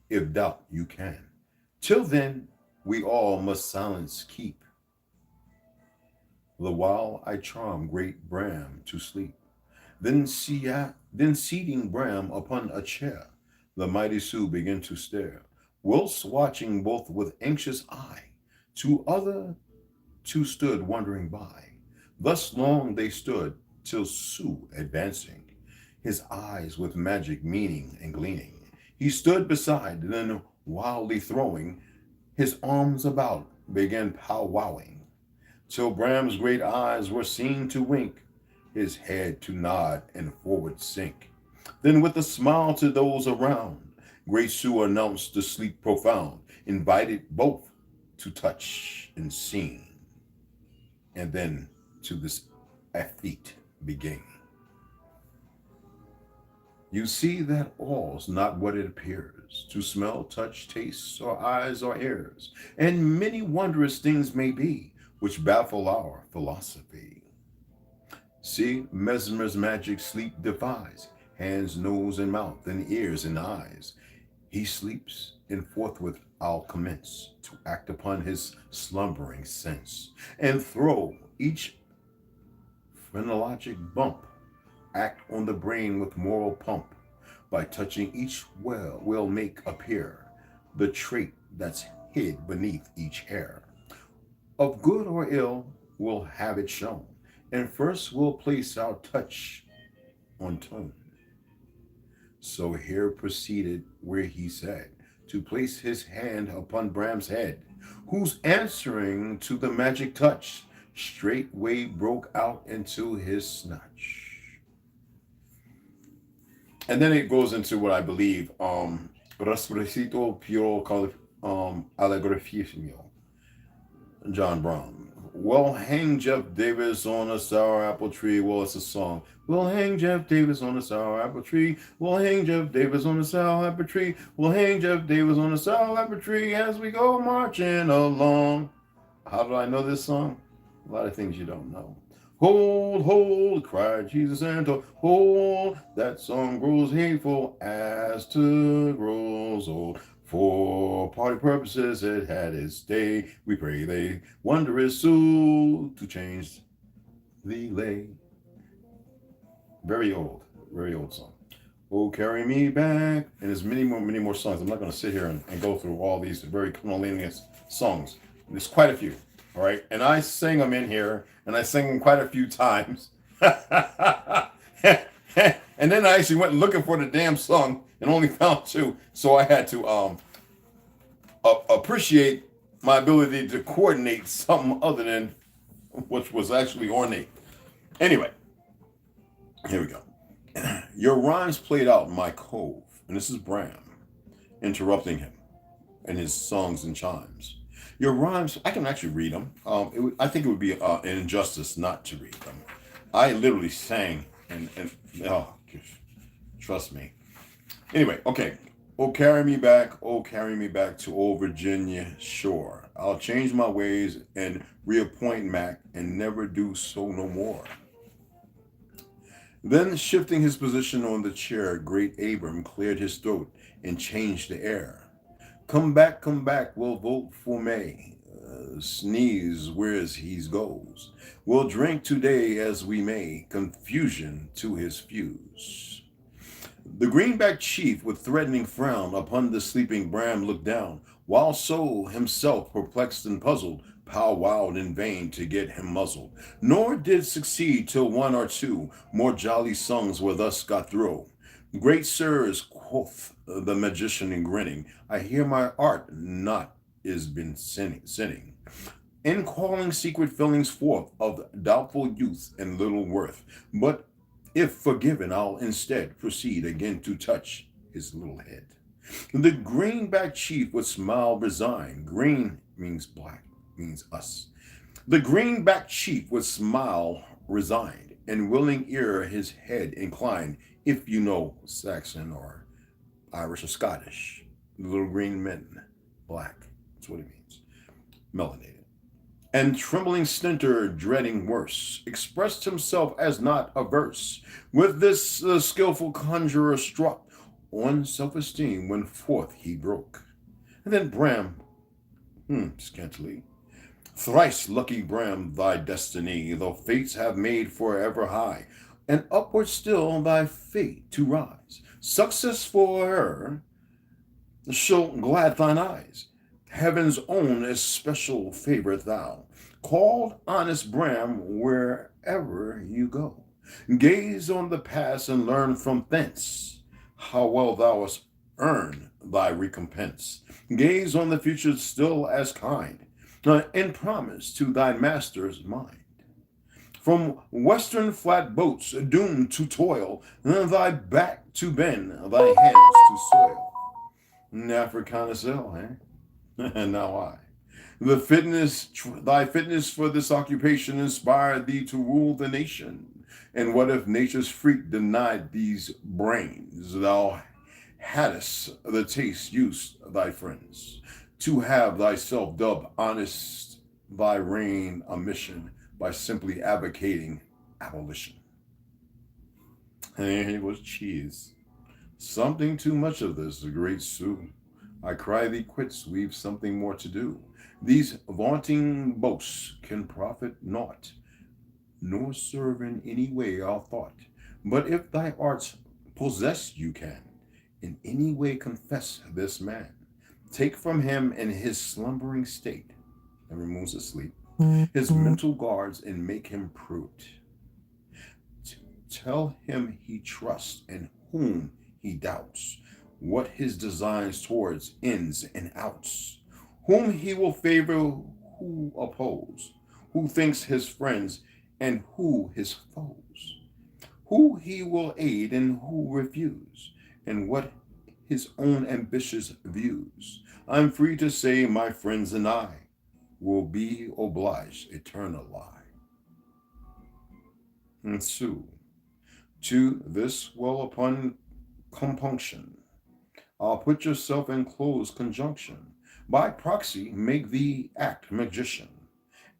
if doubt you can. Till then, we all must silence keep, the while I charm great Bram to sleep. Then seating Bram upon a chair, the mighty Sue began to stare, whilst watching both with anxious eye. Two stood wondering by. Thus long they stood, till Sue advancing, his eyes with magic meaning and gleaning, he stood beside, then wildly throwing his arms about, began powwowing, till Bram's great eyes were seen to wink, his head to nod and forward sink. Then with a smile to those around, great Sue announced the sleep profound, invited both to touch and sing, and then to this effete began. You see that all's not what it appears, to smell, touch, taste, or eyes or ears, and many wondrous things may be, which baffle our philosophy. See, Mesmer's magic sleep defies, hands, nose, and mouth, and ears, and eyes. He sleeps, and forthwith I'll commence to act upon his slumbering sense, and throw each phrenologic bump, act on the brain with moral pump. by touching each well will make appear the trait that's hid beneath each hair. Of good or ill, we'll have it shown. And first we'll place our touch on tone. So here proceeded where he said to place his hand upon Bram's head, whose answering to the magic touch straightway broke out into his snatch. And then it goes into what I believe, Raspurecito Puro Allegrifisimo, John Brown. Well, hang Jeff Davis on a sour apple tree. Well, it's a song. We'll hang Jeff Davis on a sour apple tree. We'll hang Jeff Davis on a sour apple tree. We'll hang Jeff Davis on a sour apple tree as we go marching along. How do I know this song? A lot of things you don't know. Hold, hold, cried Jesus and told, hold, that song grows hateful as to grows old. For party purposes it had its day. We pray they wonder is soon to change the lay. Very old song. Oh, carry me back. And there's many more songs. I'm not going to sit here and go through all these very cunnilingus songs. There's quite a few. All right. And I sang them in here, and I sang them quite a few times. And then I actually went looking for the damn song and only found two. So I had to appreciate my ability to coordinate something other than which was actually ornate. Anyway, here we go. Your rhymes played out in my cove. And this is Bram interrupting him in his songs and chimes. Your rhymes, I can actually read them. I think it would be an injustice not to read them. I literally sang and oh, trust me. Anyway, okay. Oh, carry me back to old Virginia shore. I'll change my ways and reappoint Mac and never do so no more. Then, shifting his position on the chair, great Abram cleared his throat and changed the air. Come back, we'll vote for May. Sneeze where's he goes. We'll drink today as we may, confusion to his fuse. The greenback chief with threatening frown upon the sleeping Bram looked down, while so himself perplexed and puzzled, powwowed in vain to get him muzzled, nor did succeed till one or two more jolly songs were thus got through. Great sirs, quoth the magician grinning, I hear my art not is been sinning. In calling secret feelings forth of doubtful youth and little worth, but if forgiven, I'll instead proceed again to touch his little head. The greenback chief would smile resigned. Green means black, means us. The greenback chief would smile resigned, and willing ear his head inclined, if you know Saxon or Irish or Scottish. The little green men, black, that's what it means. Melanated. And trembling Stinter, dreading worse, expressed himself as not averse. With this the skillful conjurer struck on self-esteem when forth he broke. And then Bram, scantily, thrice lucky Bram, thy destiny, though fates have made forever high, and upward still thy fate to rise. Success for her shall glad thine eyes. Heaven's own especial favorite thou, called honest Bram wherever you go. Gaze on the past and learn from thence how well thou hast earned thy recompense. Gaze on the future still as kind, and promise to thy master's mind. From western flat boats doomed to toil, thy back to bend, thy hands to soil. Africanus eh? And now I. Thy fitness for this occupation inspired thee to rule the nation. And what if nature's freak denied these brains? Thou hadst the taste used thy friends to have thyself dubbed honest, thy reign a mission by simply advocating abolition. And here was cheese. Something too much of this, the great Sioux. I cry thee quits, we've something more to do. These vaunting boasts can profit naught, nor serve in any way our thought. But if thy arts possess you can, in any way confess this man, take from him in his slumbering state, and removes his sleep, his mental guards, and make him prudent. Tell him he trusts and whom he doubts, what his designs towards ins and outs, whom he will favor, who oppose, who thinks his friends and who his foes, who he will aid and who refuse, and what his own ambitious views. I'm free to say my friends and I will be obliged eternal lie. And sue to this well upon compunction, I'll put yourself in close conjunction. By proxy, make thee act magician,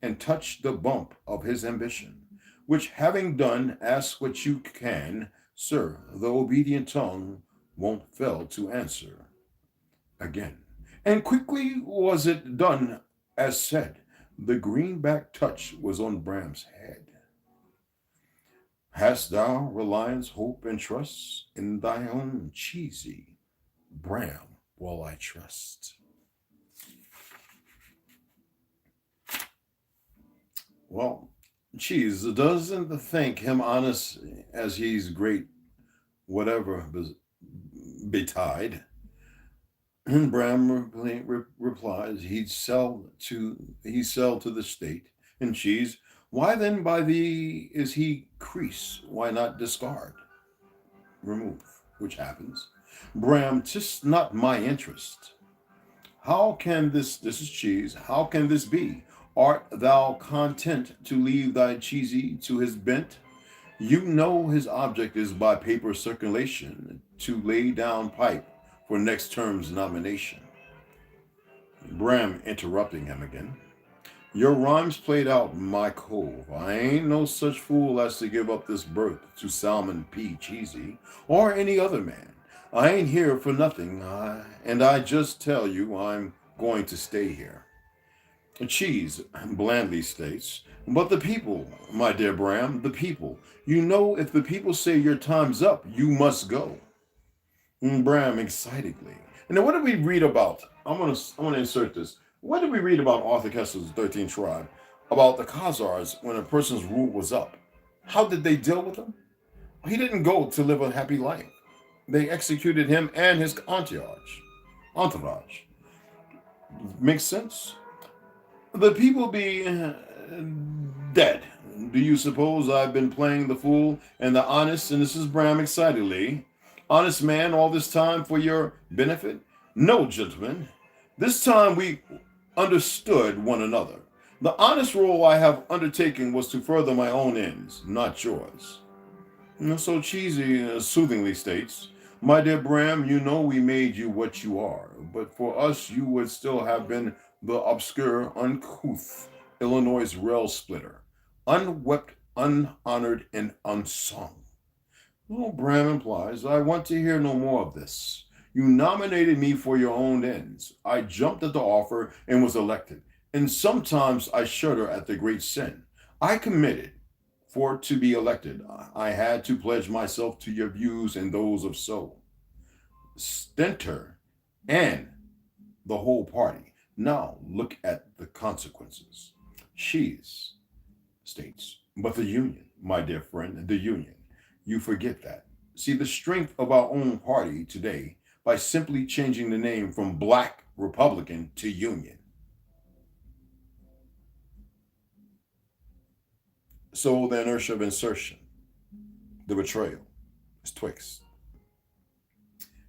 and touch the bump of his ambition, which having done, ask what you can, sir, the obedient tongue won't fail to answer again. And quickly was it done as said. The greenback touch was on Bram's head. Hast thou reliance, hope, and trust in thy own cheesy Bram will I trust? Well, Cheese doesn't think him honest as he's great, whatever betide. And Bram replies he sell to the state. And Cheese, why then by thee is he crease? Why not discard? Remove, which happens. Bram, 'tis not my interest. How can this is Cheese, how can this be? Art thou content to leave thy cheesy to his bent? You know his object is by paper circulation to lay down pipe for next term's nomination. Bram interrupting him again. Your rhymes played out, my cove. I ain't no such fool as to give up this berth to Salmon P. Cheesy or any other man. I ain't here for nothing, and I just tell you I'm going to stay here. Cheese blandly states, but the people, my dear Bram, the people. You know if the people say your time's up, you must go. Bram excitedly. And then what did we read about? I'm gonna insert this. What did we read about Arthur Kessler's 13th Tribe? About the Khazars when a person's rule was up. How did they deal with him? He didn't go to live a happy life. They executed him and his entourage. Makes sense? The people be dead. Do you suppose I've been playing the fool and the honest? And this is Bram excitedly. Honest man all this time for your benefit? No, gentlemen. This time we understood one another. The honest role I have undertaken was to further my own ends, not yours. So Cheesy soothingly states, my dear Bram, you know we made you what you are, but for us you would still have been the obscure, uncouth Illinois rail splitter, unwept, unhonored, and unsung. Well, Bram implies, I want to hear no more of this. You nominated me for your own ends. I jumped at the offer and was elected. And sometimes I shudder at the great sin I committed. For to be elected, I had to pledge myself to your views and those of Stenter and the whole party. Now look at the consequences. She's states, but the Union, my dear friend, the Union. You forget that. See the strength of our own party today by simply changing the name from Black Republican to Union. So the inertia of insertion, the betrayal, is twixt.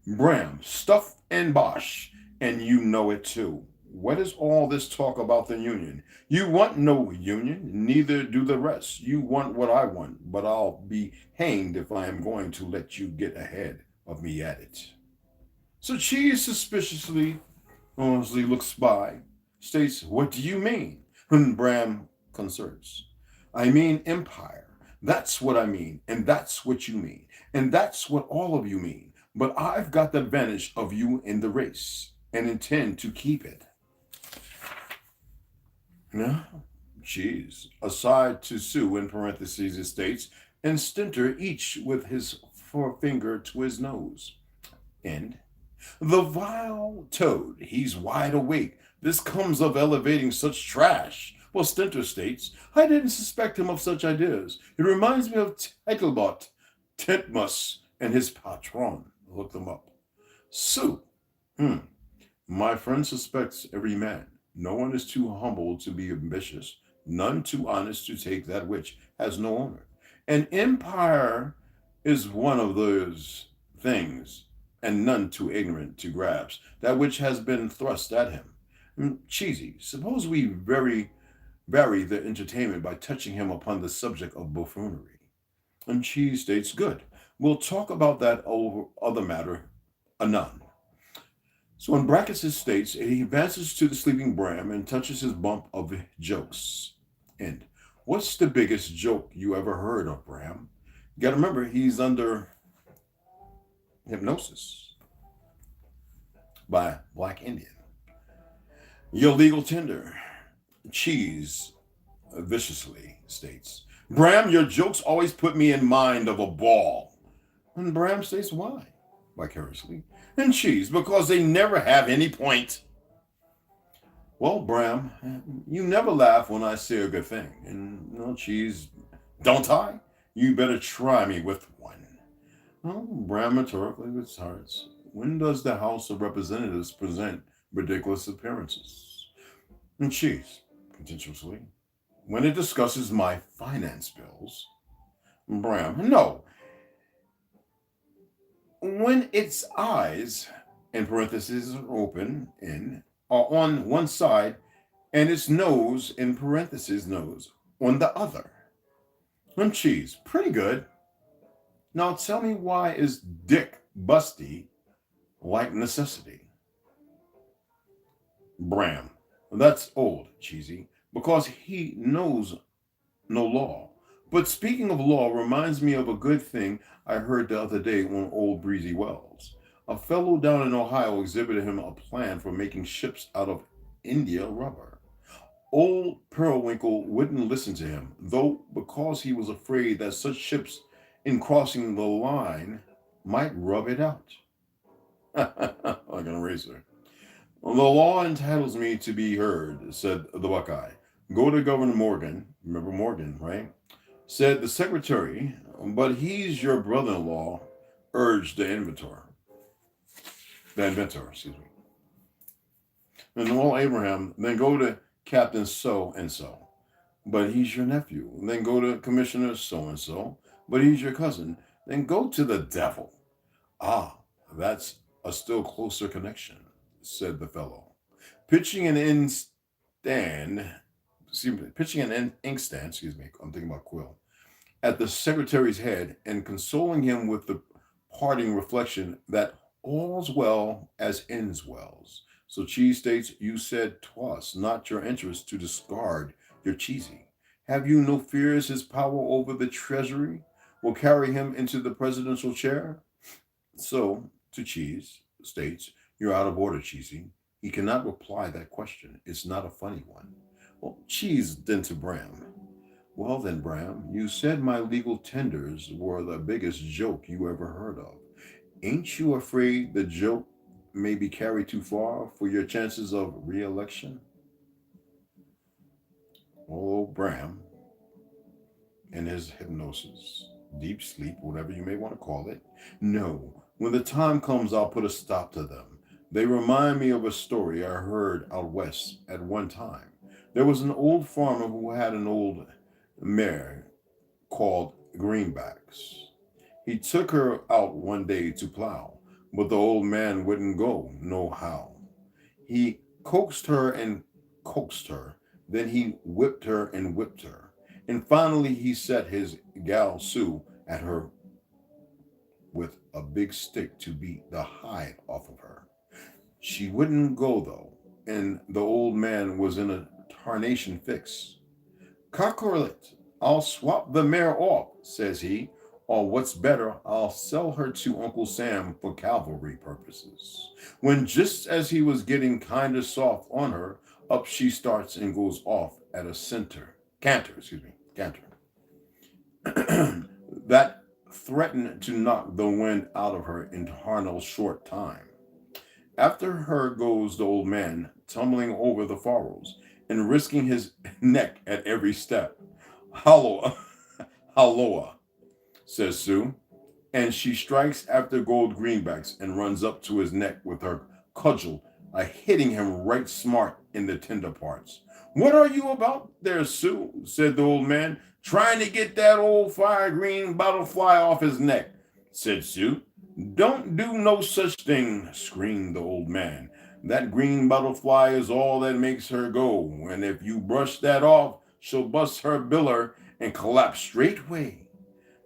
Bram, stuff and bosh, and you know it too. What is all this talk about the Union? You want no Union, neither do the rest. You want what I want, but I'll be hanged if I am going to let you get ahead of me at it. So Cheese suspiciously, honestly looks by, states, what do you mean? And Bram concerts. I mean empire. That's what I mean, and that's what you mean, and that's what all of you mean. But I've got the advantage of you in the race and intend to keep it. No, Cheese, aside to Sue in parentheses it states, and Stenter each with his forefinger to his nose. End. The vile toad, he's wide awake. This comes of elevating such trash. Well, Stinter states, I didn't suspect him of such ideas. It reminds me of Tittlebot, Titmus, and his patron. Look them up. Sue. My friend suspects every man. No one is too humble to be ambitious, none too honest to take that which has no owner. An empire is one of those things, and none too ignorant to grasp that which has been thrust at him. Cheesy, suppose we vary the entertainment by touching him upon the subject of buffoonery. And Cheese states, good. We'll talk about that other matter anon. So in brackets it states, he advances to the sleeping Bram and touches his bump of jokes. And what's the biggest joke you ever heard of, Bram? You gotta remember, he's under hypnosis by a black Indian. Your legal tender, Cheese, viciously states, Bram, your jokes always put me in mind of a ball. And Bram states, why? Vicariously. And Cheese, because they never have any point. Well, Bram, you never laugh when I say a good thing. And Cheese, don't I? You better try me with one. Well, Bram rhetorically with hearts. When does the House of Representatives present ridiculous appearances? And Cheese, contemptuously, when it discusses my finance bills. Bram, no. When its eyes, in parentheses, are open, are on one side, and its nose, in parentheses, nose, on the other. And Cheese, pretty good. Now tell me, why is Dick Busty like necessity? Bram, that's old, Cheesy, because he knows no law. But speaking of law reminds me of a good thing I heard the other day on Old Breezy Wells. A fellow down in Ohio exhibited him a plan for making ships out of India rubber. Old Periwinkle wouldn't listen to him, though, because he was afraid that such ships, in crossing the line, might rub it out. Like an eraser. The law entitles me to be heard, said the Buckeye. Go to Governor Morgan. Remember Morgan, right? Said the secretary, but he's your brother-in-law, urged the inventor. Excuse me. And Noel Abraham, then go to Captain so-and-so, but he's your nephew. Then go to Commissioner so-and-so, but he's your cousin. Then go to the devil. Ah, that's a still closer connection, said the fellow. Pitching an inkstand, I'm thinking about Quill, at the secretary's head and consoling him with the parting reflection that all's well as ends well. So Cheese states, you said 'twas not your interest to discard your Cheesy. Have you no fears his power over the treasury will carry him into the presidential chair? So, to Cheese states, you're out of order, Cheesy. He cannot reply that question. It's not a funny one. Well, Cheese then to Bram. Well then, Bram, you said my legal tenders were the biggest joke you ever heard of. Ain't you afraid the joke may be carried too far for your chances of re-election? Oh, Bram, in his hypnosis, deep sleep, whatever you may want to call it. No, when the time comes, I'll put a stop to them. They remind me of a story I heard out west at one time. There was an old farmer who had an old mare called Greenbacks. He took her out one day to plow, but the old man wouldn't go no how. He coaxed her and coaxed her, then he whipped her and whipped her, and finally he set his gal Sue at her with a big stick to beat the hide off of her. She wouldn't go though, and the old man was in a tarnation fix. Cockrolet, I'll swap the mare off, says he, or what's better, I'll sell her to Uncle Sam for cavalry purposes. When just as he was getting kinda soft on her, up she starts and goes off at a canter. That threatened to knock the wind out of her in Harnell's short time. After her goes the old man, tumbling over the furrows and risking his neck at every step. Hollow, Halloa, says Sue, and she strikes after gold greenbacks and runs up to his neck with her cudgel, hitting him right smart in the tender parts. What are you about there, Sue? Said the old man. Trying to get that old fire green butterfly off his neck, said Sue. Don't do no such thing, screamed the old man. That green butterfly is all that makes her go, and if you brush that off, she'll bust her biller and collapse straightway.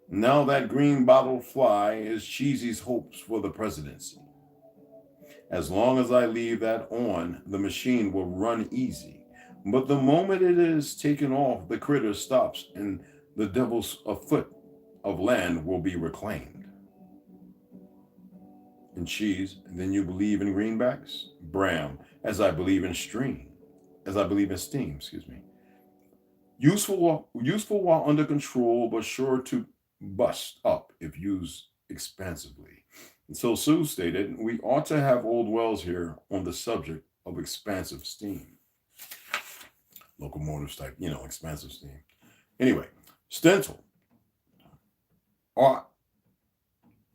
Now that green butterfly is Cheesy's hopes for the presidency. As long as I leave that on, the machine will run easy. But the moment it is taken off, the critter stops and the devil's a foot of land will be reclaimed. And Cheese, then you believe in greenbacks? Bram, as I believe in steam, Useful while under control, but sure to bust up if used expansively. And so Sue stated, we ought to have old Wells here on the subject of expansive steam. Locomotives type, expansive steam. Anyway, Stentel, or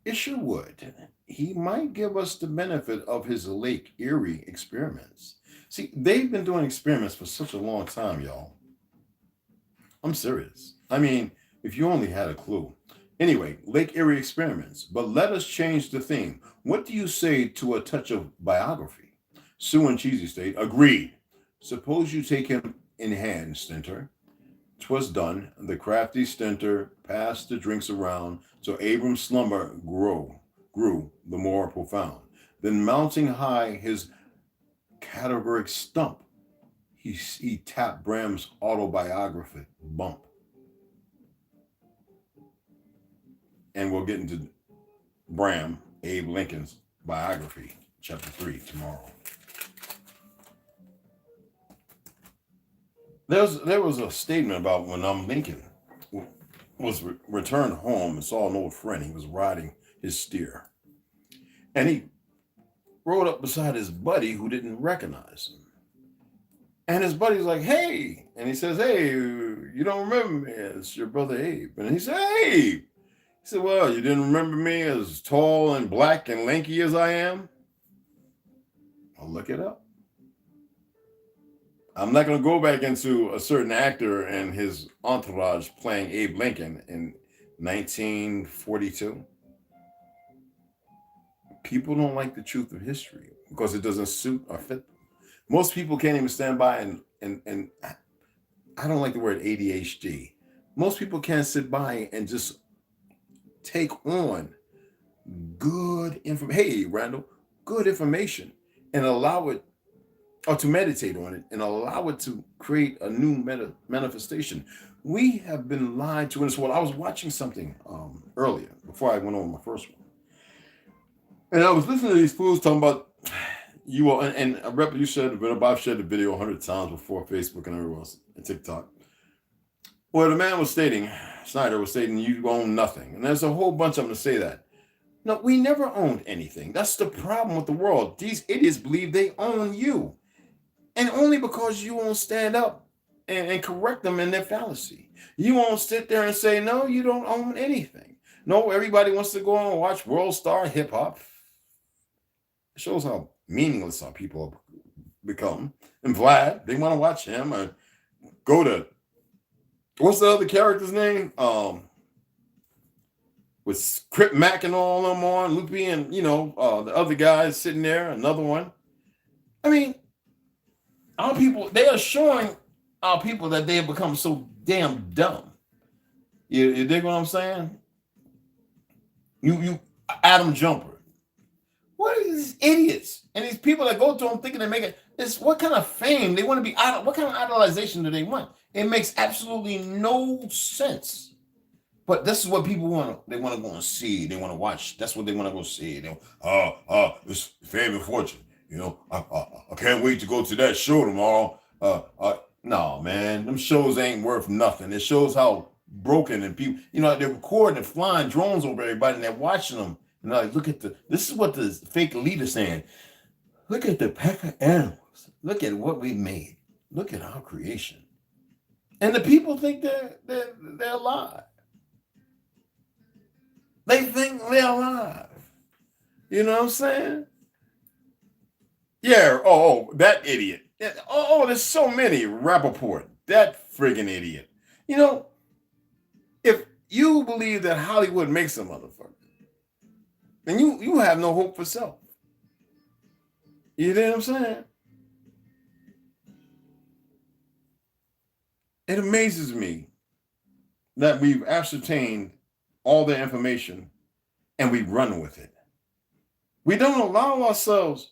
Isherwood, he might give us the benefit of his Lake Erie experiments. See, they've been doing experiments for such a long time, y'all. I'm serious. I mean, if you only had a clue. Anyway, Lake Erie experiments. But let us change the theme. What do you say to a touch of biography? Sue and Cheesy state, agreed. Suppose you take him in hand, Stenter. 'Twas done. The crafty Stenter passed the drinks around, so Abram's slumber grew the more profound. Then mounting high his cadaveric stump, he tapped Bram's autobiography bump. And we'll get into Bram, Abe Lincoln's biography, chapter 3, tomorrow. There was a statement about when Lincoln was returned home and saw an old friend. He was riding his steer. And he rode up beside his buddy who didn't recognize him. And his buddy's like, hey. And he says, hey, you don't remember me. It's your brother Abe. And he said, hey. He said, well, you didn't remember me as tall and black and lanky as I am? I'll look it up. I'm not going to go back into a certain actor and his entourage playing Abe Lincoln in 1942. People don't like the truth of history because it doesn't suit or fit them. Most people can't even stand by and I don't like the word ADHD. Most people can't sit by and just take on good information. Hey, Randall, good information and allow it, or to meditate on it and allow it to create a new manifestation. We have been lied to in this world. I was watching something earlier before I went on my first one. And I was listening to these fools talking about you all, and you said, I've shared the video 100 times before, Facebook and everywhere else, and TikTok. Well, the man was stating, Snyder was stating, you own nothing. And there's a whole bunch of them to say that. No, we never owned anything. That's the problem with the world. These idiots believe they own you. And only because you won't stand up and correct them in their fallacy. You won't sit there and say, no, you don't own anything. No, everybody wants to go on and watch World Star Hip Hop. It shows how meaningless our people have become. And Vlad, they want to watch him. Or go to, what's the other character's name? With Crip Mac and all them on, Loopy and, the other guys sitting there, another one. I mean, our people, they are showing our people that they have become so damn dumb. You dig what I'm saying? You Adam Jumper. What are these idiots? And these people that go to them thinking they make it, this, what kind of fame they want to be, what kind of idolization do they want? It makes absolutely no sense. But this is what people want. They want to go and see. They want to watch. That's what they want to go see. It's fame and fortune. I can't wait to go to that show tomorrow. No, man, them shows ain't worth nothing. It shows how broken, and people, they're recording and flying drones over everybody, and they're watching them. And they're like, this is what the fake leader's saying. Look at the pack of animals. Look at what we made. Look at our creation. And the people think they're alive. They think they're alive. You know what I'm saying? Yeah. That idiot. There's so many. Rappaport. That friggin' idiot. If you believe that Hollywood makes a motherfucker, then you have no hope for self. You know what I'm saying? It amazes me that we've ascertained all the information and we run with it. We don't allow ourselves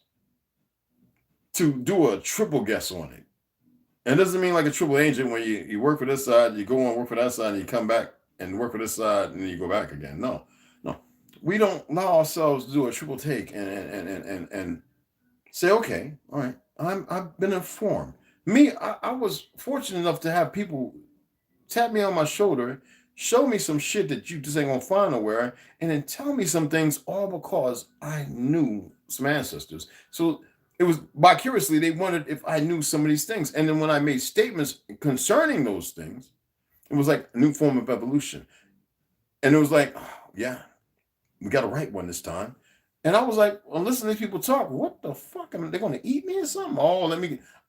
to do a triple guess on it. And it doesn't mean like a triple agent where you work for this side, you go and work for that side, and you come back and work for this side, and then you go back again. No. We don't allow ourselves to do a triple take and say, okay, all right, I've been informed. I was fortunate enough to have people tap me on my shoulder, show me some shit that you just ain't gonna find nowhere, and then tell me some things all because I knew some ancestors. So it was vicariously, they wondered if I knew some of these things. And then when I made statements concerning those things, it was like a new form of evolution. And it was like, oh, yeah, we got a right one this time. And I was like, well, listen to these people talk. What the fuck? Are they going to eat me or something?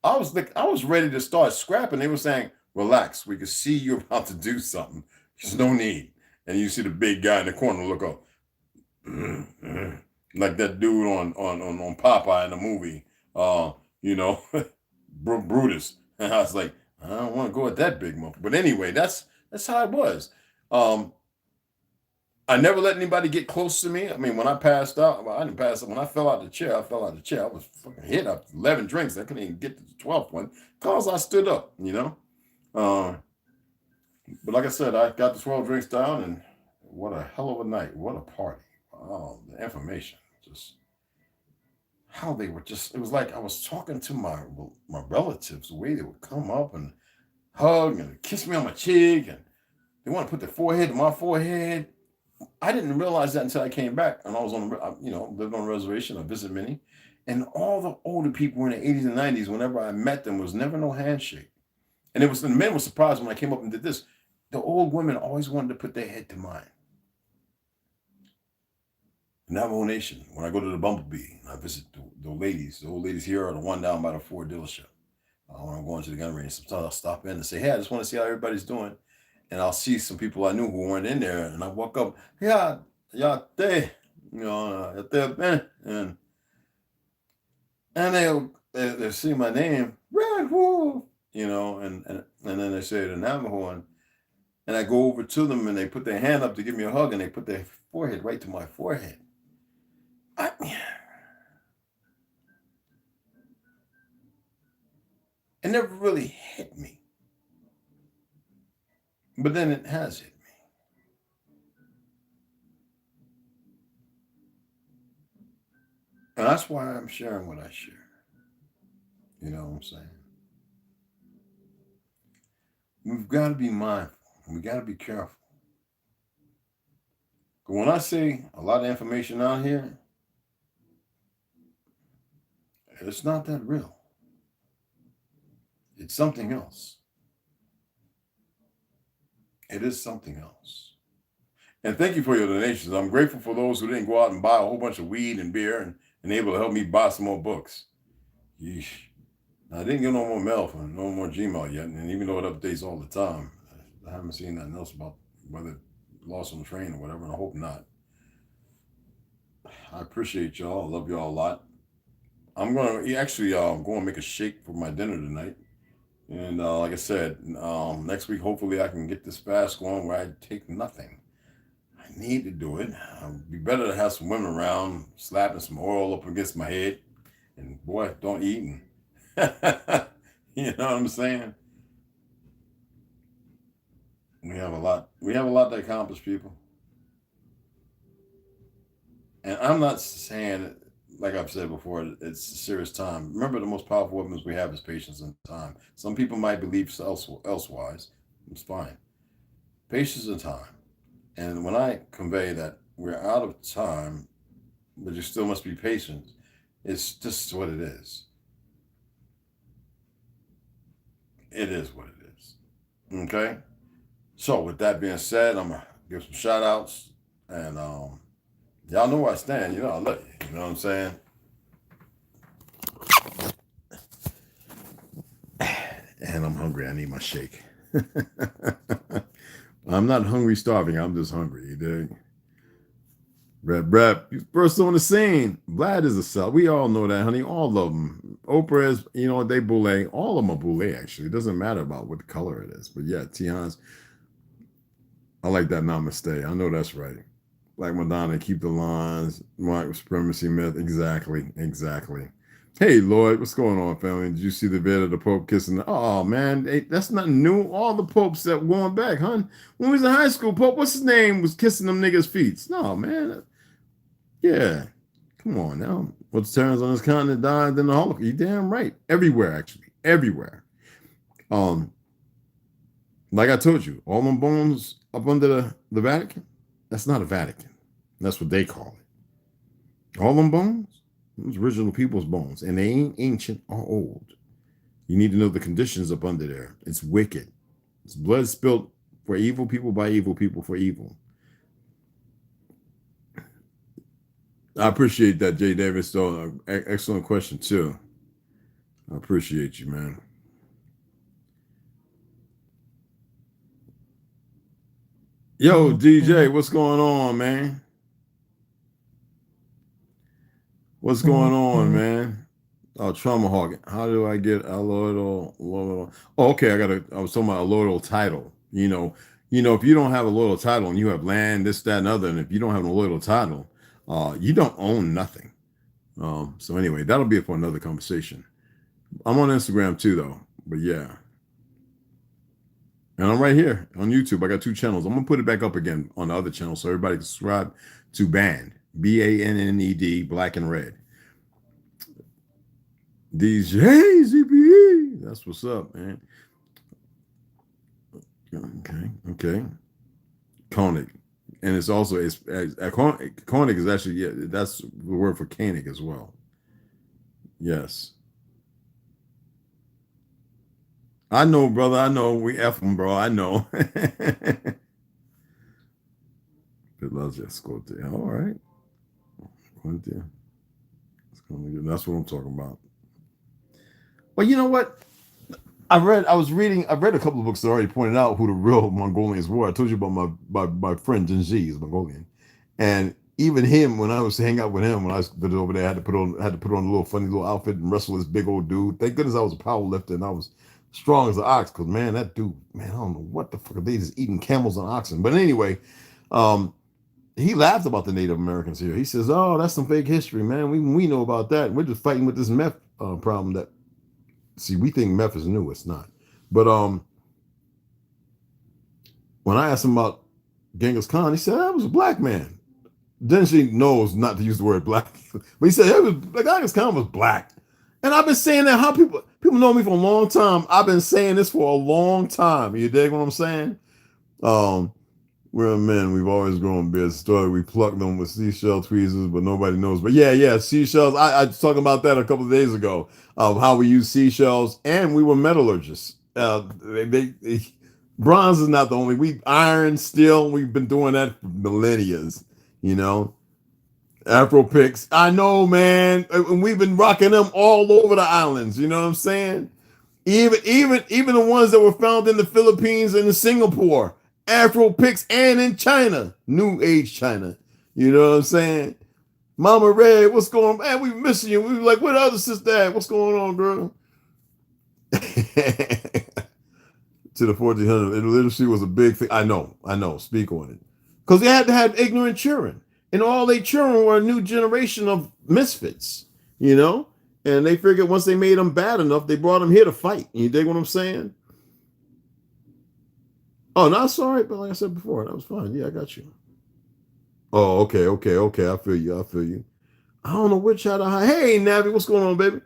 I was ready to start scrapping. They were saying, relax. We can see you're about to do something. There's no need. And you see the big guy in the corner look up. Like that dude on Popeye in the movie, Brutus. And I was like, I don't want to go at that big motherfucker. But anyway, that's how it was. I never let anybody get close to me. I mean, when I passed out, I didn't pass out. When I fell out the chair, I fell out the chair. I was fucking hit up 11 drinks. I couldn't even get to the 12th one because I stood up, But like I said, I got the 12 drinks down, and what a hell of a night. What a party. Oh, the information. Just how they were it was like I was talking to my relatives, the way they would come up and hug and kiss me on my cheek, and they want to put their forehead to my forehead. I didn't realize that until I came back, and I was lived on a reservation. I visited many, and all the older people in the 80s and 90s, whenever I met them, was never no handshake. And the men were surprised when I came up and did this. The old women always wanted to put their head to mine. Navajo Nation, when I go to the Bumblebee, I visit the ladies. The old ladies here are the one down by the Ford dealership. When I'm going to the gun range, sometimes I'll stop in and say, hey, I just want to see how everybody's doing. And I'll see some people I knew who weren't in there. And I walk up, yeah, they, and they'll see my name, Red Wolf, and then they say the Navajo, and I go over to them and they put their hand up to give me a hug, and they put their forehead right to my forehead. It never really hit me. But then it has hit me. And that's why I'm sharing what I share. You know what I'm saying? We've got to be mindful. We got to be careful. But when I say a lot of information out here, it's not that real. It's something else. It is something else. And thank you for your donations. I'm grateful for those who didn't go out and buy a whole bunch of weed and beer and able to help me buy some more books. Yeesh. Now, I didn't get no more mail from no more Gmail yet. And even though it updates all the time, I haven't seen nothing else about whether it lost on the train or whatever, and I hope not. I appreciate y'all. I love y'all a lot. I'm going to actually go and make a shake for my dinner tonight. And like I said, next week, hopefully I can get this fast going where I take nothing. I need to do it. It'd be better to have some women around slapping some oil up against my head. And boy, don't eat. And you know what I'm saying? We have a lot. We have a lot to accomplish, people. And I'm not saying, like I've said before, it's a serious time. Remember, the most powerful weapons we have is patience and time. Some people might believe elsewise. It's fine. Patience and time. And when I convey that we're out of time, but you still must be patient, it's just what it is. It is what it is. Okay? So with that being said, I'm gonna give some shout outs and y'all know where I stand, I love you. You know what I'm saying? And I'm hungry. I need my shake. I'm not hungry starving, I'm just hungry, you dig? Rep, first on the scene. Vlad is a sell. We all know that, honey. All of them. Oprah is, they boule. All of them are boule, actually. It doesn't matter about what color it is. But yeah, Tiana's. I like that namaste. I know that's right. Black Madonna, keep the lines. White supremacy myth. Exactly. Hey, Lloyd, what's going on, family? Did you see the vid of the Pope kissing? Oh, man, that's nothing new. All the popes that going back, huh? When we was in high school, Pope, what's his name, was kissing them niggas' feet. No, man. Yeah. Come on now. What's Terrence on this continent died in the Holocaust? You damn right. Everywhere, actually. Everywhere. Like I told you, all them bones up under the Vatican, that's not a Vatican. That's what they call it. All them bones, those original people's bones, and they ain't ancient or old. You need to know the conditions up under there. It's wicked. It's blood spilled for evil people by evil people for evil. I appreciate that, Jay Davis. Though, excellent question too. I appreciate you, man. Yo, DJ, what's going on, man? What's going on, man? Oh, Trauma Hawk. How do I get a loyal? Oh, okay. I was talking about a loyal title. If you don't have a loyal title and you have land, this, that, and other, and if you don't have a loyal title, you don't own nothing. So anyway, that'll be for another conversation. I'm on Instagram too, though. But yeah. And I'm right here on YouTube. I got 2 channels. I'm gonna put it back up again on the other channel so everybody can subscribe to Banned. BANNED, Black and Red. DJ ZPE. That's what's up, man. Okay. Koenig. And it's also Koenig is actually, that's the word for Koenig as well. Yes. I know, brother. I know. We F them, bro. I know. Let's just go there. All right. That's what I'm talking about. Well, you know what? I've read a couple of books that already pointed out who the real Mongolians were. I told you about my friend Jinji is Mongolian. And even him, when I was hanging out with him, when I was over there, I had to put on a little funny little outfit and wrestle this big old dude. Thank goodness I was a power lifter and I was strong as an ox, because man, that dude, man, I don't know what the fuck are they just eating camels and oxen. But anyway, he laughed about the Native Americans here. He says, "Oh, that's some fake history, man. We know about that. We're just fighting with this meth problem that, see, we think meth is new. It's not." But when I asked him about Genghis Khan, he said, "That was a black man." Then she knows not to use the word black. But he said, Genghis Khan was black. And I've been saying that. How people know me for a long time. I've been saying this for a long time. You dig what I'm saying? We're men. We've always grown beards. Story. We pluck them with seashell tweezers, but nobody knows. But yeah, seashells. I was talking about that a couple of days ago of how we use seashells, and we were metallurgists. Bronze is not the only. We iron, steel. We've been doing that for millennia. Afro picks. I know, man. And we've been rocking them all over the islands. You know what I'm saying? Even the ones that were found in the Philippines and in Singapore. Afro picks, and in China. New Age China. You know what I'm saying? Mama Red, what's going on? Man, we missing you. We were like, where the other sister at? What's going on, girl? To the 1400. Literacy was a big thing. I know. Speak on it. Because they had to have ignorant children. And all they children were a new generation of misfits, And they figured once they made them bad enough, they brought them here to fight. You dig what I'm saying? Oh, no, sorry, but like I said before, that was fine. Yeah, I got you. Oh, okay. I feel you. I don't know which how to hide. Hey, Navi, what's going on, baby?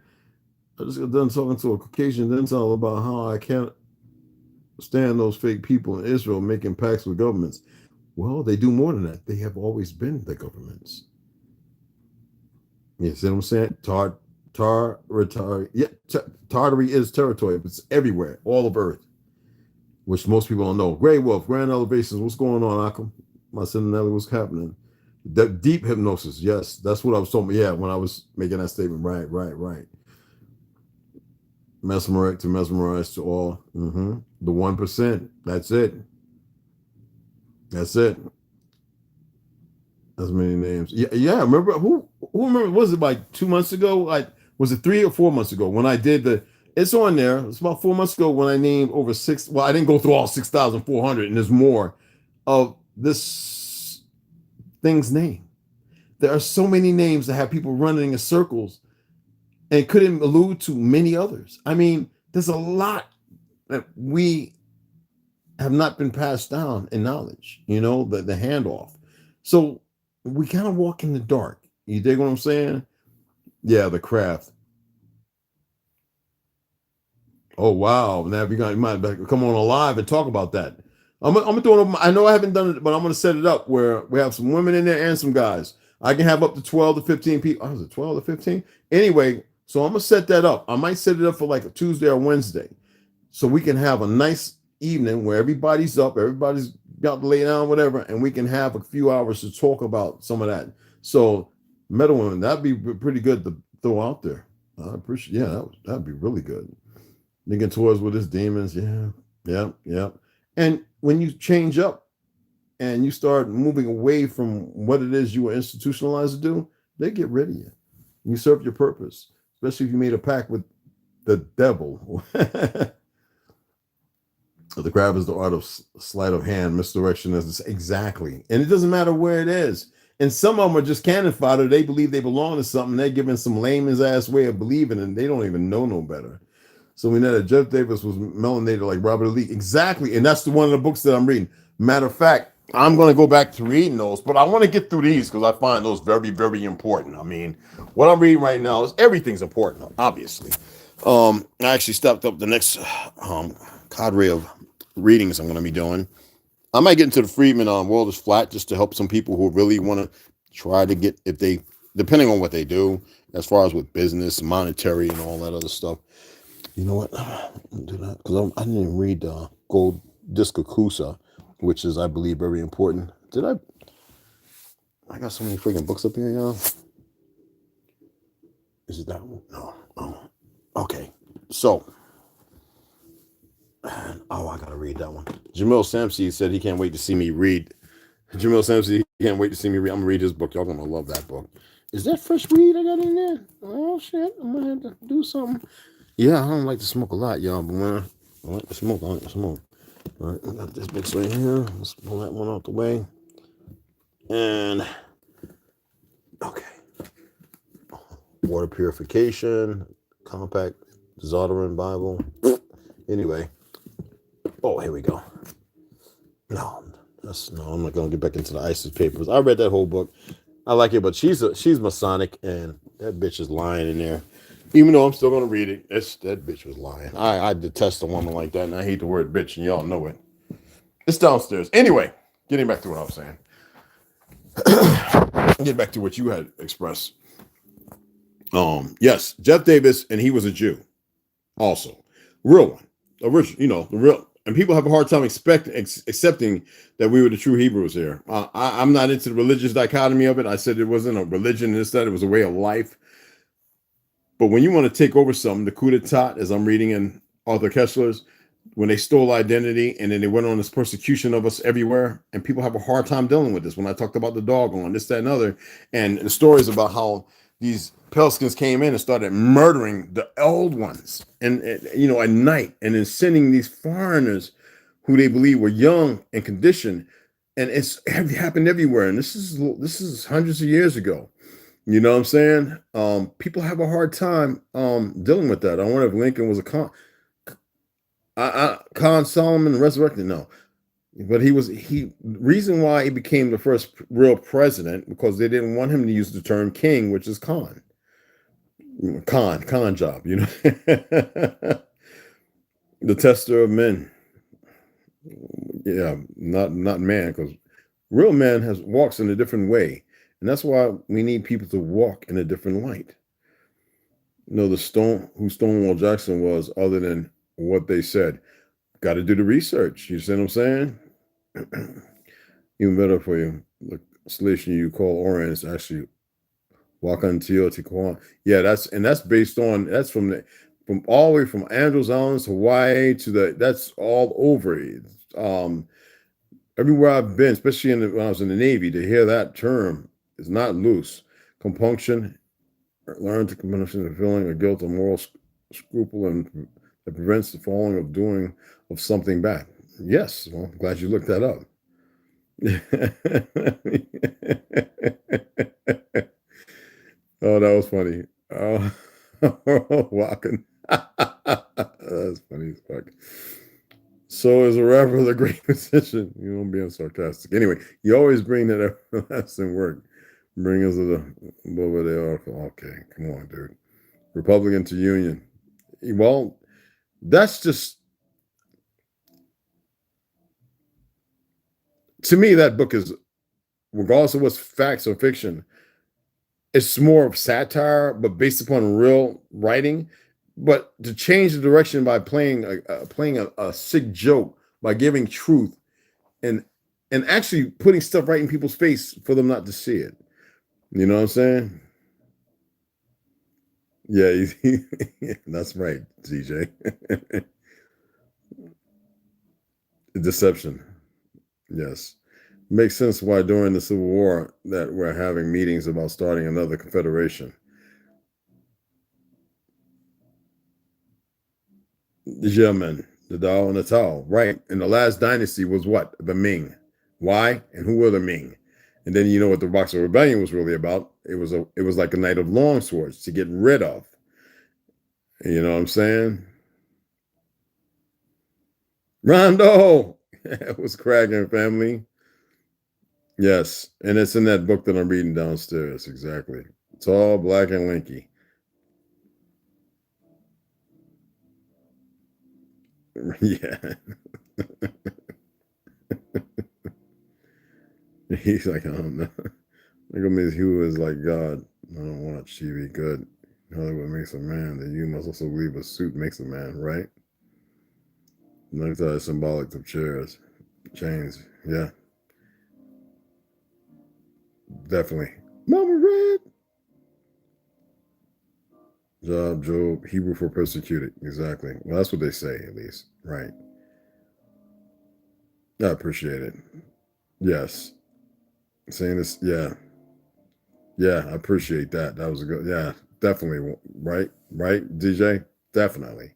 I just got done talking to a Caucasian dental about how I can't. stand those fake people in Israel making pacts with governments. Well, they do more than that. They have always been the governments. You see what I'm saying? Tartary is territory, but it's everywhere, all of Earth, which most people don't know. Grey Wolf, Grand Elevations, what's going on, Akam? My son Nelly, what's happening? The deep hypnosis, yes, that's what I was talking about. Yeah, when I was making that statement, right. Mesmerize to all. The 1%. That's it. That's it. That's many names. Yeah. Remember who remember? Was it like 2 months ago? Like was it 3 or 4 months ago when I did the? It's on there. It's about 4 months ago when I named over six. Well, I didn't go through all 6,400, and there's more of this thing's name. There are so many names that have people running in circles and couldn't allude to many others. I mean, there's a lot that we have not been passed down in knowledge, the handoff. So we kind of walk in the dark. You dig what I'm saying? Yeah, the craft. Oh wow! Now you might come on live and talk about that. I'm doing. I know I haven't done it, but I'm going to set it up where we have some women in there and some guys. I can have up to 12 to 15 people. Oh, is it 12 to 15? Anyway, so I'm going to set that up. I might set it up for like a Tuesday or Wednesday, so we can have a nice evening where everybody's up, everybody's got to lay down, whatever, and we can have a few hours to talk about some of that. So, metal women, that'd be pretty good to throw out there. I appreciate. Yeah, that'd be really good. Linking towards with his demons. Yeah. And when you change up and you start moving away from what it is you were institutionalized to do, they get rid of you. You serve your purpose, especially if you made a pact with the devil. The grab is the art of sleight of hand, misdirection is exactly. And it doesn't matter where it is. And some of them are just cannon fodder. They believe they belong to something. They're giving some layman's ass way of believing, and they don't even know no better. So we know that Jeff Davis was melanated like Robert Lee. Exactly. And that's one of the books that I'm reading. Matter of fact, I'm going to go back to reading those, but I want to get through these because I find those very, very important. I mean, what I'm reading right now is everything's important, obviously. I actually stepped up the next cadre of readings I'm going to be doing. I might get into the Friedman World is Flat just to help some people who really want to try to get, if they, depending on what they do, as far as with business, monetary, and all that other stuff. You know what? Do that because I didn't even read Gold Discacusa, which is, I believe, very important. Did I? I got so many freaking books up here, y'all. Is it that one? No. Oh, okay. So, I gotta read that one. Jamil Samsi said he can't wait to see me read. Jamil Samsi, he can't wait to see me read. I'm gonna read his book. Y'all gonna love that book. Is that fresh weed I got in there? Oh shit! I'm gonna have to do something. Yeah, I don't like to smoke a lot, y'all, but when I like to smoke, I like to smoke. All right, I got this mix right here. Let's pull that one out the way. And, okay. Water purification, compact Zodaran Bible. Anyway. Oh, here we go. No, I'm not going to get back into the ISIS papers. I read that whole book. I like it, but she's Masonic, and that bitch is lying in there. Even though I'm still going to read it, that bitch was lying. I detest a woman like that, and I hate the word bitch, and y'all know it. It's downstairs. Anyway, getting back to what I was saying. Get back to what you had expressed. Yes, Jeff Davis, and he was a Jew. Also, real one, original. The real. And people have a hard time accepting that we were the true Hebrews here. I'm not into the religious dichotomy of it. I said it wasn't a religion, and that it was a way of life. But when you want to take over something, the coup d'etat, as I'm reading in Arthur Kessler's, when they stole identity and then they went on this persecution of us everywhere, and people have a hard time dealing with this. When I talked about the dog on this, that, and other, and the stories about how these Pelskins came in and started murdering the old ones, and at night, and then sending these foreigners who they believe were young and conditioned, and it happened everywhere. And this is hundreds of years ago. You know what I'm saying? People have a hard time dealing with that. I wonder if Lincoln was a Khan Solomon resurrected. No, but reason why he became the first real president because they didn't want him to use the term king, which is Khan job. The tester of men. Yeah, not man, because real man walks in a different way, and that's why we need people to walk in a different light. Know the who Stonewall Jackson was, other than what they said. Got to do the research. You see what I'm saying? Even better for you. The station you call Orion is actually Wakan Teotihuacan. Yeah, that's based on, that's from all the way from Andros Islands, Hawaii to that's all over. Everywhere I've been, especially when I was in the Navy, to hear that term is not loose. Compunction, learn to compunction the feeling of guilt or moral scruple, and that prevents the falling of doing of something bad. Yes, well, I'm glad you looked that up. Oh, that was funny. Oh, walking. That's funny as fuck. So is a rapper with a great position. You know, I'm being sarcastic. Anyway, you always bring that everlasting work. Bring us to the where they are. Okay, come on, dude. Republican to Union. Well, that's just, to me, that book is, regardless of what's facts or fiction, it's more of satire, but based upon real writing. But to change the direction by playing a sick joke, by giving truth, and actually putting stuff right in people's face for them not to see it. You know what I'm saying? Yeah, that's right, DJ. Deception. Yes. Makes sense why during the Civil War that we're having meetings about starting another confederation. The German, the Dao and the Tao, right? And the last dynasty was what? The Ming. Why? And who were the Ming? And then you know what the Boxer Rebellion was really about. It was like a night of long swords to get rid of. You know what I'm saying? Rondo! It was cracking, family. Yes, and it's in that book that I'm reading downstairs. Exactly. Tall, black, and lanky. Yeah. He's like, I don't know. Look at me, who is like God. I don't watch TV. Good. Hollywood makes a man. Then you must also believe a suit makes a man, right? Necktie is symbolic of chairs, chains. Yeah, definitely. Mama Red. Job, Job, Hebrew for persecuted. Exactly. Well, that's what they say, at least. Right. I appreciate it. Yes. Saying this, yeah. Yeah, I appreciate that. That was a good, yeah, definitely. Right, DJ? Definitely.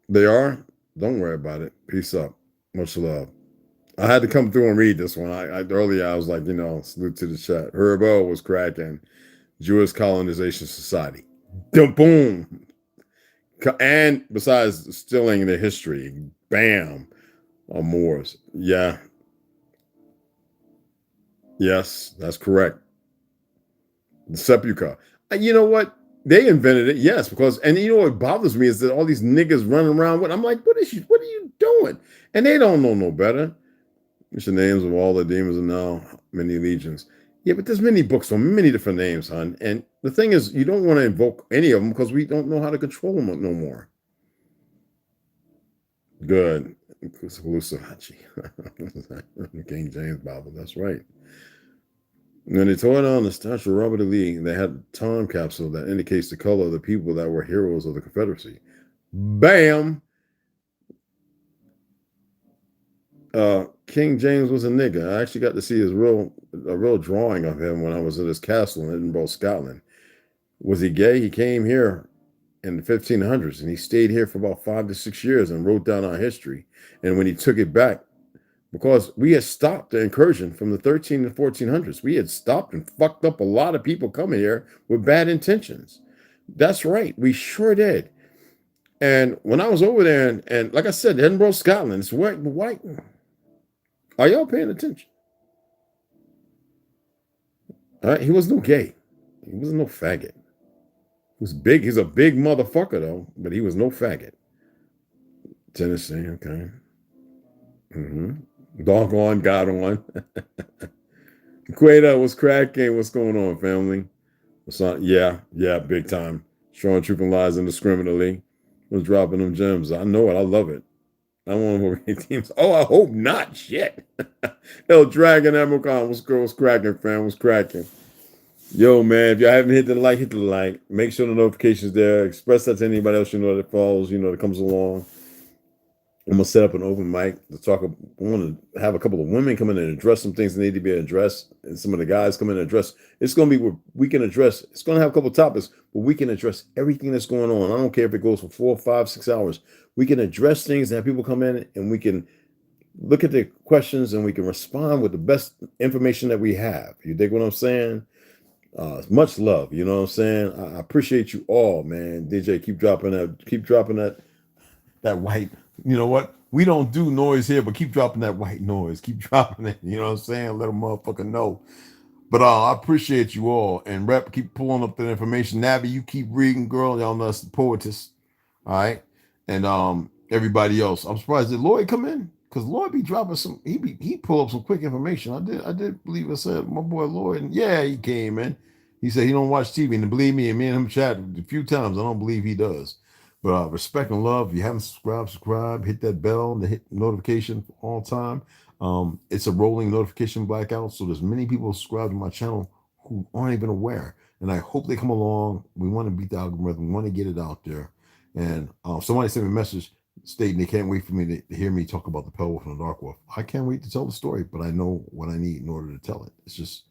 They are? Don't worry about it. Peace up. Much love. I had to come through and read this one. Earlier I was like, salute to the chat. Herbo was cracking. Jewish Colonization Society. Boom. And besides stealing the history, bam, on Moors. Yeah. Yes, that's correct. The sepulchre. You know what? They invented it, yes, and you know what bothers me is that all these niggas running around with. I'm like, what are you doing? And they don't know no better. It's the names of all the demons and now many legions. Yeah, but there's many books on many different names, hon. And the thing is, you don't want to invoke any of them because we don't know how to control them no more. Good. King James Bible. That's right. When they tore down the statue of Robert E. Lee, they had a time capsule that indicates the color of the people that were heroes of the Confederacy. Bam! King James was a nigga. I actually got to see a real drawing of him when I was at his castle in Edinburgh, Scotland. Was he gay? He came here in the 1500s and he stayed here for about 5 to 6 years and wrote down our history. And when he took it back, because we had stopped the incursion from the 13 and 1400s. We had stopped and fucked up a lot of people coming here with bad intentions. That's right. We sure did. And when I was over there, and like I said, Edinburgh, Scotland, it's white. Are y'all paying attention? All right. He was no gay. He was no faggot. He was big. He's a big motherfucker, though, but he was no faggot. Tennessee, okay. Dog on, God on. Queta, what's cracking? What's going on, family? What's on? Yeah, big time. Showing truth and lies indiscriminately. Was dropping them gems. I know it. I love it. I want more teams. Oh, I hope not. Shit. El Dragon Amocon. What's cracking, fam? What's cracking? Yo, man, if y'all haven't hit the like, hit the like. Make sure the notification's there. Express that to anybody else you know that follows, that comes along. I'm gonna set up an open mic to talk. I want to have a couple of women come in and address some things that need to be addressed, and some of the guys come in and address. It's gonna be where we can address. It's gonna have a couple of topics, but we can address everything that's going on. I don't care if it goes for 4, 5, 6 hours. We can address things and have people come in, and we can look at the questions and we can respond with the best information that we have. You dig what I'm saying? Much love. You know what I'm saying? I appreciate you all, man. DJ, keep dropping that white. You know what? We don't do noise here, but keep dropping that white noise. Keep dropping it. You know what I'm saying? Let a motherfucker know. But I appreciate you all. And Rep, keep pulling up that information. Navi, you keep reading, girl. Y'all know that's the poetess. All right. And everybody else. I'm surprised. Did Lloyd come in? Because Lloyd be dropping some, he pull up some quick information. I did believe I said my boy Lloyd. And yeah, he came in. He said he don't watch TV. And believe me, and him chat a few times. I don't believe he does. But respect and love. If you haven't subscribe, hit that bell to hit notification for all time. It's a rolling notification blackout. So there's many people subscribed to my channel who aren't even aware. And I hope they come along. We want to beat the algorithm. We want to get it out there. And somebody sent me a message stating they can't wait for me to hear me talk about the Pale Wolf and the Dark Wolf. I can't wait to tell the story, but I know what I need in order to tell it. It's just,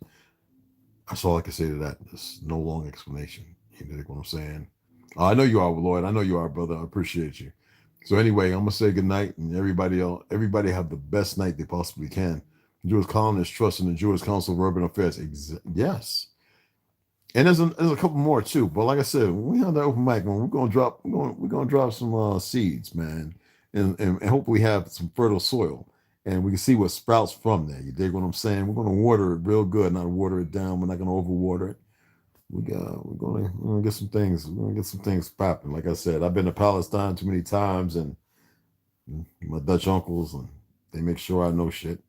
that's all I can say to that. There's no long explanation. You know what I'm saying? I know you are, Lloyd. I know you are, brother. I appreciate you. So anyway, I'm gonna say good night, and everybody have the best night they possibly can. The Jewish Colonists Trust in the Jewish Council of Urban Affairs. Yes, and there's a couple more too. But like I said, when we have that open mic, we're gonna drop some seeds, man, and hopefully have some fertile soil, and we can see what sprouts from there. You dig what I'm saying? We're gonna water it real good, not water it down. We're not gonna overwater it. We're gonna get some things. We're gonna get some things popping. Like I said, I've been to Palestine too many times, and my Dutch uncles, and they make sure I know shit.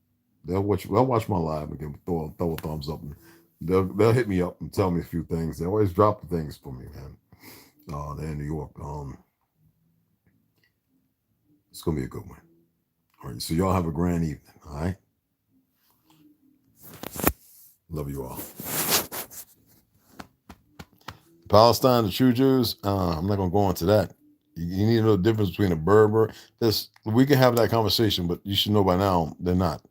They'll watch my live and throw a thumbs up, and they'll hit me up and tell me a few things. They always drop the things for me, man. They're in New York. It's gonna be a good one. All right, so y'all have a grand evening. All right, love you all. Palestine, the true Jews, I'm not going to go into that. You need to know the difference between a Berber. We can have that conversation, but you should know by now they're not.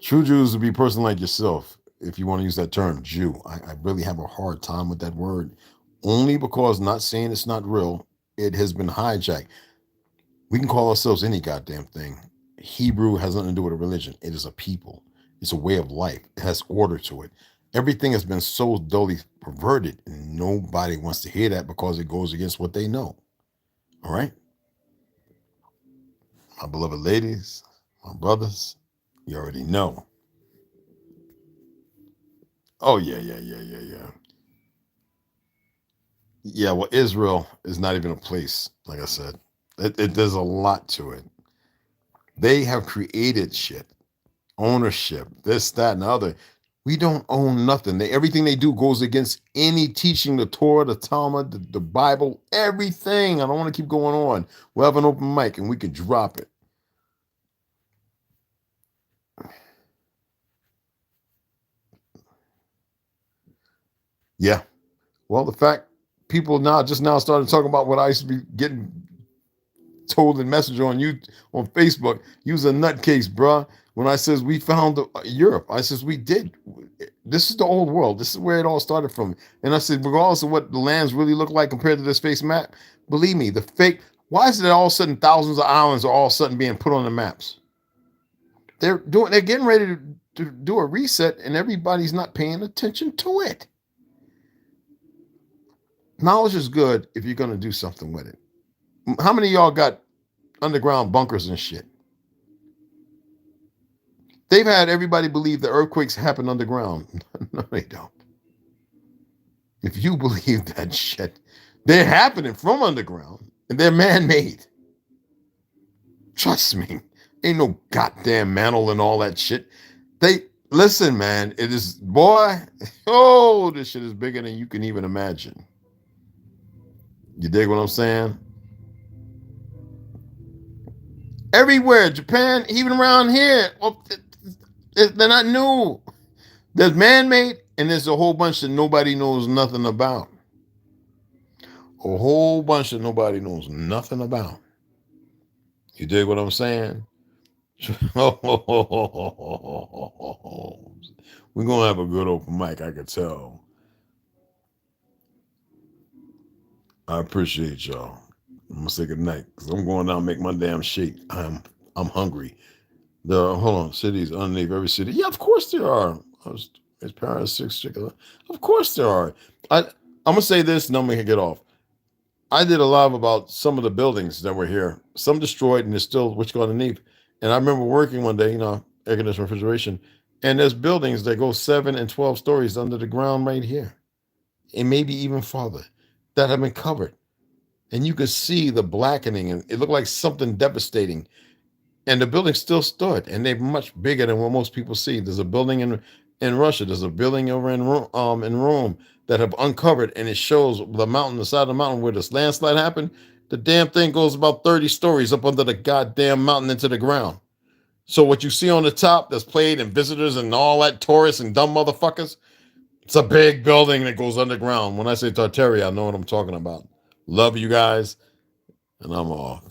True Jews would be a person like yourself, if you want to use that term, Jew. I really have a hard time with that word, only because, not saying it's not real, it has been hijacked. We can call ourselves any goddamn thing. Hebrew has nothing to do with a religion. It is a people. It's a way of life. It has order to it. Everything has been so dully perverted, and nobody wants to hear that because it goes against what they know. All right? My beloved ladies, my brothers, you already know. Oh, yeah. Yeah, well, Israel is not even a place, like I said. There's a lot to it. They have created shit. Ownership, this, that, and the other. We don't own nothing. Everything they do goes against any teaching, the Torah, the Talmud, the Bible, everything. I don't want to keep going on. We'll have an open mic and we can drop it. Yeah. Well, the fact people just now started talking about what I used to be getting told in Messenger on Facebook. You's a nutcase, bruh. When I says we found Europe, I says we did. This is the old world. This is where it all started from. And I said, regardless of what the lands really look like compared to this face map, believe me, the fake. Why is it all of a sudden thousands of islands are all of a sudden being put on the maps? They're getting ready to do a reset, and everybody's not paying attention to it. Knowledge is good if you're going to do something with it. How many of y'all got underground bunkers and shit? They've had everybody believe the earthquakes happen underground. No, they don't. If you believe that shit, they're happening from underground and they're man-made. Trust me. Ain't no goddamn mantle and all that shit. They listen, man. It is boy. Oh, this shit is bigger than you can even imagine. You dig what I'm saying? Everywhere, Japan, even around here, well, they're not new. There's man-made, and there's a whole bunch that nobody knows nothing about. A whole bunch that nobody knows nothing about. You dig what I'm saying? We're gonna have a good open mic, I could tell. I appreciate y'all. I'm gonna say good night because I'm going down and make my damn shake. I'm hungry. Hold on, cities underneath every city. Yeah, of course there are. It's Paris 6 chicken. Of course there are. I'm gonna say this and I'm gonna get off. I did a live about some of the buildings that were here. Some destroyed and there's still which go underneath. And I remember working one day, air conditioning, refrigeration, and there's buildings that go 7 and 12 stories under the ground right here, and maybe even farther, that have been covered. And you could see the blackening, and it looked like something devastating. And the building still stood, and they're much bigger than what most people see. There's a building in Russia. There's a building over in Rome that have uncovered, and it shows the mountain, the side of the mountain where this landslide happened. The damn thing goes about 30 stories up under the goddamn mountain into the ground. So what you see on the top that's played and visitors and all that tourists and dumb motherfuckers, it's a big building that goes underground. When I say Tartaria, I know what I'm talking about. Love you guys, and I'm off.